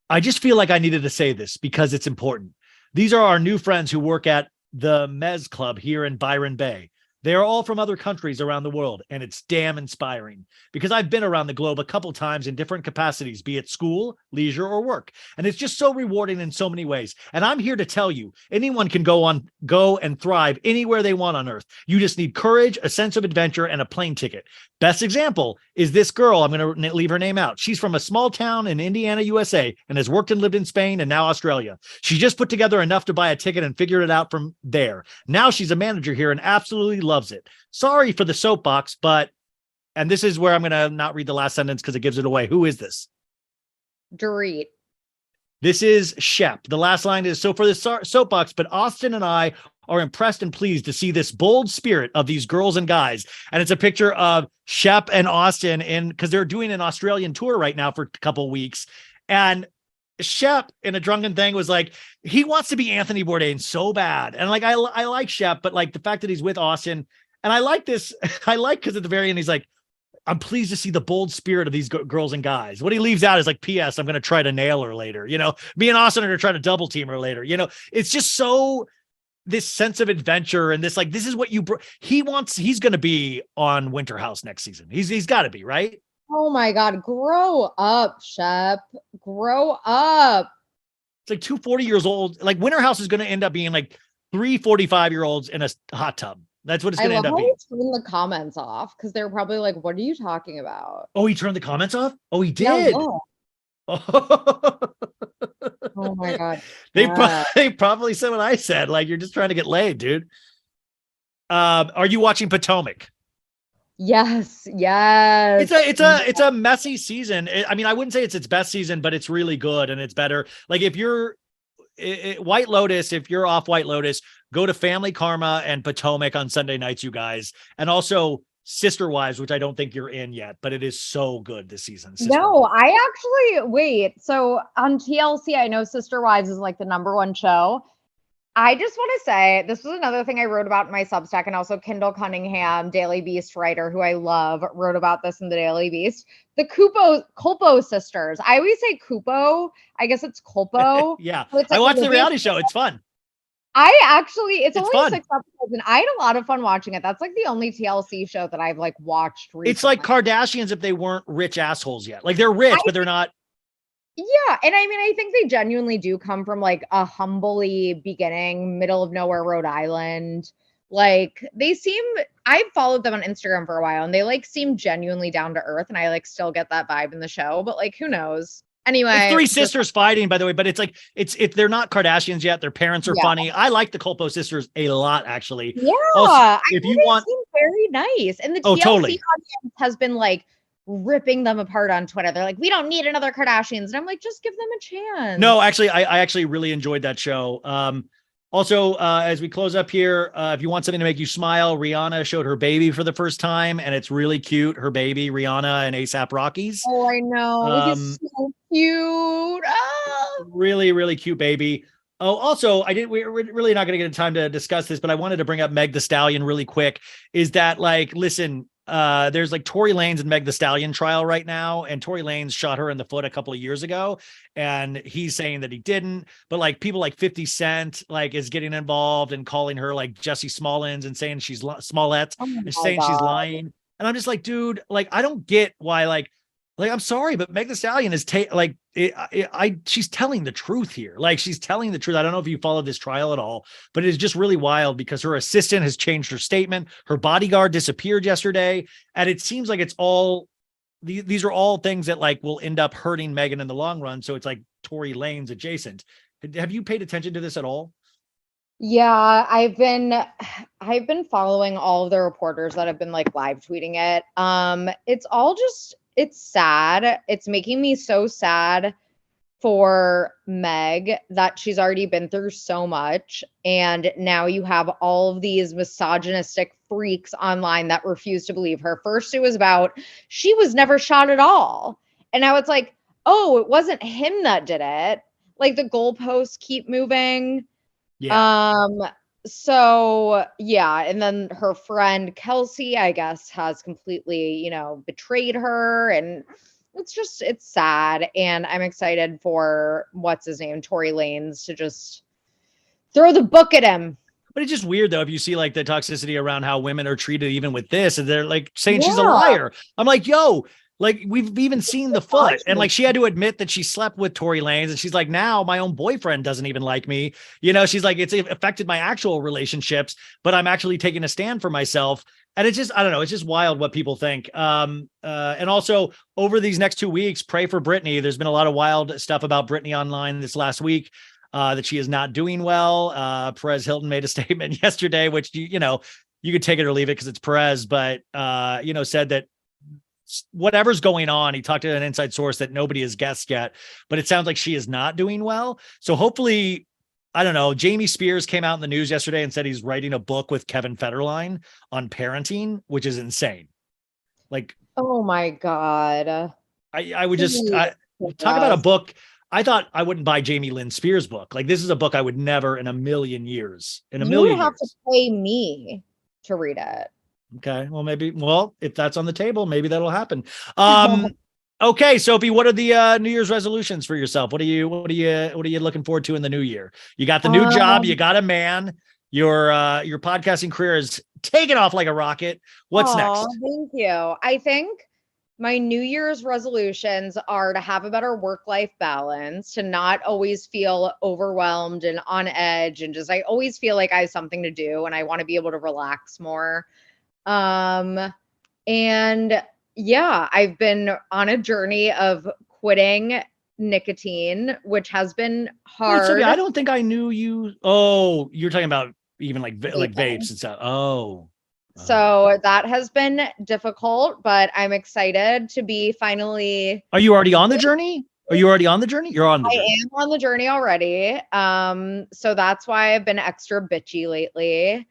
Speaker 1: I just feel like I needed to say this because it's important. These are our new friends who work at the Mez Club here in Byron Bay. They are all from other countries around the world, and it's damn inspiring because I've been around the globe a couple times in different capacities, be it school, leisure, or work. And it's just so rewarding in so many ways. And I'm here to tell you, anyone can go and thrive anywhere they want on earth. You just need courage, a sense of adventure, and a plane ticket. Best example is this girl. I'm going to leave her name out. She's from a small town in Indiana, USA, and has worked and lived in Spain and now Australia. She just put together enough to buy a ticket and figured it out from there. Now she's a manager here and absolutely loves it. Sorry for the soapbox, and this is where I'm going to not read the last sentence because it gives it away. Who is this?
Speaker 2: Dorit.
Speaker 1: This is Shep. The last line is, so for the soapbox, but Austin and I are impressed and pleased to see this bold spirit of these girls and guys. And it's a picture of Shep and Austin because they're doing an Australian tour right now for a couple weeks. And Shep in a drunken thing was like, he wants to be Anthony Bourdain so bad. And like, I like Shep, but like the fact that he's with Austin, and I like this, because at the very end, he's like, I'm pleased to see the bold spirit of these girls and guys. What he leaves out is like, P.S. I'm going to try to nail her later. Me and Austin are going to try to double team her later. It's just so this sense of adventure and this, like, this is what he's going to be on Winter House next season. He's got to be, right?
Speaker 2: Oh my God. Grow up, Shep. Grow up.
Speaker 1: It's like 2 40 years old. Like Winter House is going to end up being like 3 45-year-olds in a hot tub. That's what it's going to end up being.
Speaker 2: I turned the comments off because they were probably like, what are you talking about?
Speaker 1: Oh, he turned the comments off? Oh, he did.
Speaker 2: Yeah, oh my God.
Speaker 1: They probably said what I said. Like, you're just trying to get laid, dude. Are you watching Potomac?
Speaker 2: Yes.
Speaker 1: It's a messy season. I mean, I wouldn't say it's its best season, but it's really good and it's better. Like if you're White Lotus, if you're off White Lotus, go to Family Karma and Potomac on Sunday nights, you guys. And Sister Wives, which I don't think you're in yet, but it is so good this season.
Speaker 2: No, I actually wait. So on TLC, I know Sister Wives is like the #1 show. I just want to say this was another thing I wrote about in my Substack, and also Kendall Cunningham, Daily Beast writer, who I love, wrote about this in the Daily Beast. The Culpo sisters. I always say Cupo. I guess it's Culpo.
Speaker 1: Yeah.
Speaker 2: It's
Speaker 1: I
Speaker 2: like
Speaker 1: watched the
Speaker 2: Olivia.
Speaker 1: reality show. It's fun.
Speaker 2: It's only
Speaker 1: fun.
Speaker 2: 6 episodes, and I had a lot of fun watching it. That's like the only TLC show that I've like watched recently.
Speaker 1: It's like Kardashians if they weren't rich assholes yet. Like they're rich, but they're not.
Speaker 2: Yeah. And I mean, I think they genuinely do come from like a humbly beginning, middle of nowhere, Rhode Island. Like I've followed them on Instagram for a while, and they like seem genuinely down to earth. And I like still get that vibe in the show, but like, who knows? Anyway,
Speaker 1: It's three sisters fighting, by the way, but it's like they're not Kardashians yet. Their parents are funny. I like the Culpo sisters a lot, actually.
Speaker 2: Yeah.
Speaker 1: Also, if you want,
Speaker 2: seem very nice. And the TLC
Speaker 1: totally
Speaker 2: audience has been like ripping them apart on Twitter. They're like, we don't need another Kardashians. And I'm like, just give them a chance.
Speaker 1: No, actually, I actually really enjoyed that show. Also, as we close up here, if you want something to make you smile, Rihanna showed her baby for the first time, and it's really cute. Her baby, Rihanna and A$AP Rocky's.
Speaker 2: Oh, I know. He's so cute. Oh.
Speaker 1: Really, really cute baby. Oh, also, we're really not going to get time to discuss this, but I wanted to bring up Meg Thee Stallion really quick. Is that like, listen, there's like Tory Lanez and Meg Thee Stallion trial right now, and Tory Lanez shot her in the foot a couple of years ago, and he's saying that he didn't, but like people like 50 Cent like is getting involved and calling her like Jussie Smollett and saying she's Smollett and saying she's lying. And I'm just like, dude, like I don't get why like I'm sorry, but Meg Thee Stallion is she's telling the truth here. Like she's telling the truth. I don't know if you followed this trial at all, but it is just really wild because her assistant has changed her statement. Her bodyguard disappeared yesterday. And it seems like it's all, these are all things that like will end up hurting Megan in the long run. So it's like Tory Lanez adjacent. Have you paid attention to this at all?
Speaker 2: Yeah, I've been following all of the reporters that have been like live tweeting it. It's sad. It's making me so sad for Meg that she's already been through so much. And now you have all of these misogynistic freaks online that refuse to believe her. First, it was about she was never shot at all. And now it's like, oh, it wasn't him that did it. Like the goalposts keep moving.
Speaker 1: Yeah.
Speaker 2: So yeah, and then her friend Kelsey, I guess, has completely, betrayed her, and it's sad. And I'm excited for what's his name, Tory Lanez, to just throw the book at him.
Speaker 1: But it's just weird though, if you see like the toxicity around how women are treated, even with this, and they're like saying she's a liar. I'm like, yo, like we've even seen the foot, and like she had to admit that she slept with Tory Lanez, and she's like, now my own boyfriend doesn't even like me. She's like, it's affected my actual relationships, but I'm actually taking a stand for myself. And it's just, I don't know, it's just wild what people think. And also over these next 2 weeks, pray for Britney. There's been a lot of wild stuff about Britney online this last week. That she is not doing well. Perez Hilton made a statement yesterday, which you could take it or leave it because it's Perez, but said that whatever's going on, he talked to an inside source that nobody has guessed yet, but it sounds like she is not doing well. So hopefully, I don't know. Jamie Spears came out in the news yesterday and said he's writing a book with Kevin Federline on parenting, which is insane. Like,
Speaker 2: oh my God.
Speaker 1: I would just talk about a book. I thought I wouldn't buy Jamie Lynn Spears' book. Like, this is a book I would never in a million years. You would have
Speaker 2: to pay me to read it.
Speaker 1: Okay. Well, if that's on the table, maybe that'll happen. Okay. Sophie, what are the New Year's resolutions for yourself? What are you looking forward to in the new year? You got the new job, you got a man, your podcasting career is taking off like a rocket. What's next?
Speaker 2: Thank you. I think my New Year's resolutions are to have a better work-life balance, to not always feel overwhelmed and on edge, and just I always feel like I have something to do and I want to be able to relax more. And yeah, I've been on a journey of quitting nicotine, which has been hard.
Speaker 1: Wait, Sophie, I don't think I knew you. Oh, you're talking about even like vapes and stuff. Oh.
Speaker 2: So that has been difficult, but I'm excited to be finally.
Speaker 1: Are you already on the journey? Are you already on the journey? You're on the journey.
Speaker 2: I am on the journey already. So that's why I've been extra bitchy lately.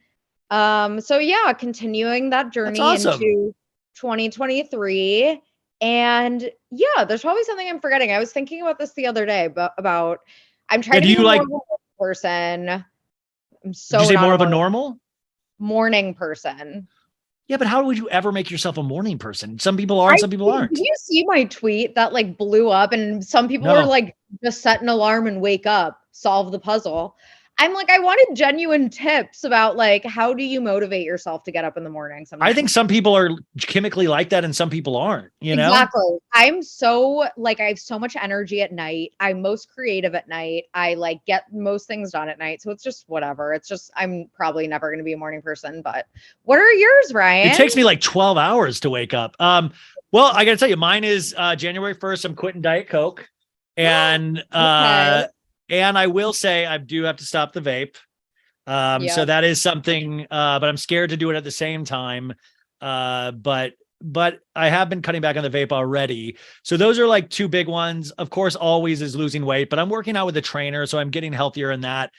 Speaker 2: So yeah, continuing that journey into 2023. And yeah, there's probably something I'm forgetting. I was thinking about this the other day, but about I'm trying to be more of a person. I'm so
Speaker 1: Did you say
Speaker 2: not
Speaker 1: more of a
Speaker 2: morning-
Speaker 1: normal?
Speaker 2: morning person.
Speaker 1: Yeah, but how would you ever make yourself a morning person? Some people are, and some people aren't.
Speaker 2: Did you see my tweet that like blew up and some people
Speaker 1: No.
Speaker 2: were like, just set an alarm and wake up, solve the puzzle? I'm like, I wanted genuine tips about like, how do you motivate yourself to get up in the morning?
Speaker 1: I think some people are chemically like that and some people aren't, you know?
Speaker 2: Exactly. I'm so like, I have so much energy at night. I'm most creative at night. I like get most things done at night. So it's just whatever. It's just, I'm probably never going to be a morning person, but what are yours, Ryan?
Speaker 1: It takes me like 12 hours to wake up. Well, I got to tell you, mine is January 1st. I'm quitting Diet Coke. And
Speaker 2: Okay.
Speaker 1: and I will say I do have to stop the vape. So that is something, but I'm scared to do it at the same time. But I have been cutting back on the vape already. So those are like two big ones. Of course, always is losing weight, but I'm working out with a trainer, so I'm getting healthier in that.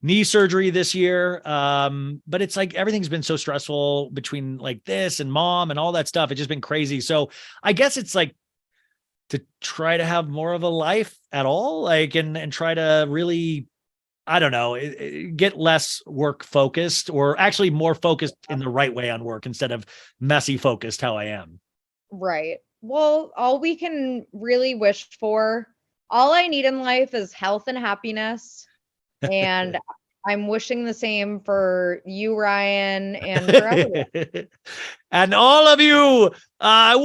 Speaker 1: Knee surgery this year. But it's like everything's been so stressful between like this and mom and all that stuff. It's just been crazy. So I guess it's like to try to have more of a life at all, like, and try to really, I don't know, get less work focused, or actually more focused in the right way on work instead of messy focused how I am.
Speaker 2: Right. Well, all we can really wish for, all I need in life is health and happiness. And I'm wishing the same for you, Ryan, and for everyone.
Speaker 1: And all of you,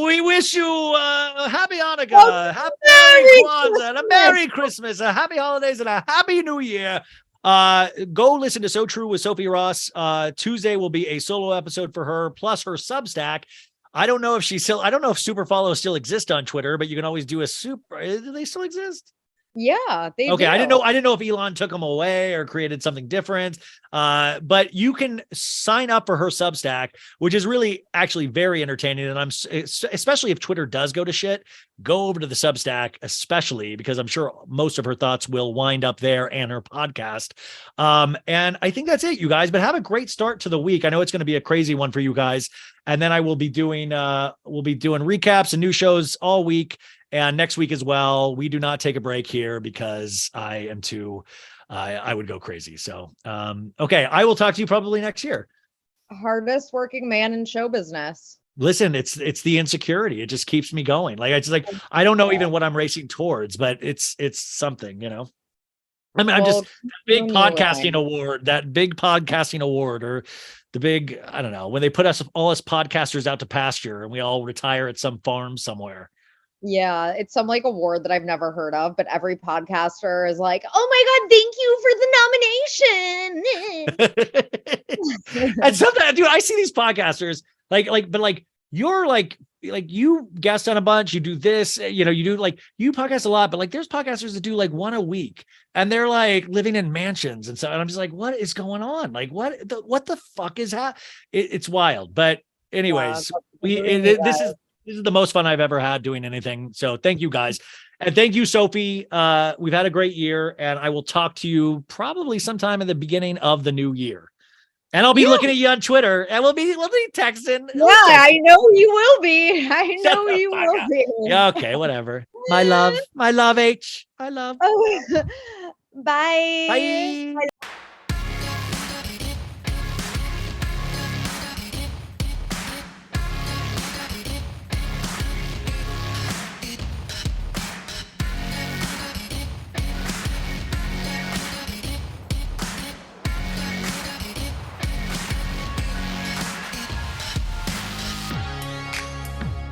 Speaker 1: we wish you a happy Hanukkah, happy Merry Kwanzaa, and a Merry Christmas, a happy holidays, and a happy New Year. Go listen to So True with Sophie Ross. Tuesday will be a solo episode for her, plus her Substack. I don't know if super follows still exist on Twitter, but you can always do a super. Do they still exist?
Speaker 2: Yeah, they
Speaker 1: Okay,
Speaker 2: do.
Speaker 1: I didn't know if Elon took them away or created something different. But you can sign up for her Substack, which is really actually very entertaining. And especially if Twitter does go to shit, go over to the Substack, especially because I'm sure most of her thoughts will wind up there and her podcast. And I think that's it, you guys. But have a great start to the week. I know it's going to be a crazy one for you guys. And then I will be doing recaps and new shows all week. And next week as well. We do not take a break here because I would go crazy. So, okay. I will talk to you probably next year.
Speaker 2: Hardest working man in show business.
Speaker 1: Listen, it's the insecurity. It just keeps me going. I don't know even what I'm racing towards, but it's something, you know. I mean, I'm just that big podcasting award, or the big, I don't know, when they put all us podcasters out to pasture and we all retire at some farm somewhere.
Speaker 2: Yeah, it's some like award that I've never heard of, but every podcaster is like, "Oh my God, thank you for the nomination."
Speaker 1: And sometimes, dude, I see these podcasters but you're like you guest on a bunch, you do this, you know, you podcast a lot, but like there's podcasters that do like one a week and they're like living in mansions and so, and I'm just like, what is going on? Like what the fuck is that? It's wild. But anyways, this is the most fun I've ever had doing anything. So thank you guys. And thank you, Sophie. We've had a great year and I will talk to you probably sometime in the beginning of the new year. And I'll be looking at you on Twitter and we'll be texting.
Speaker 2: Yeah, I know you will be. I know you will be.
Speaker 1: Yeah, okay, whatever. My love H. I love.
Speaker 2: Bye.
Speaker 1: Bye.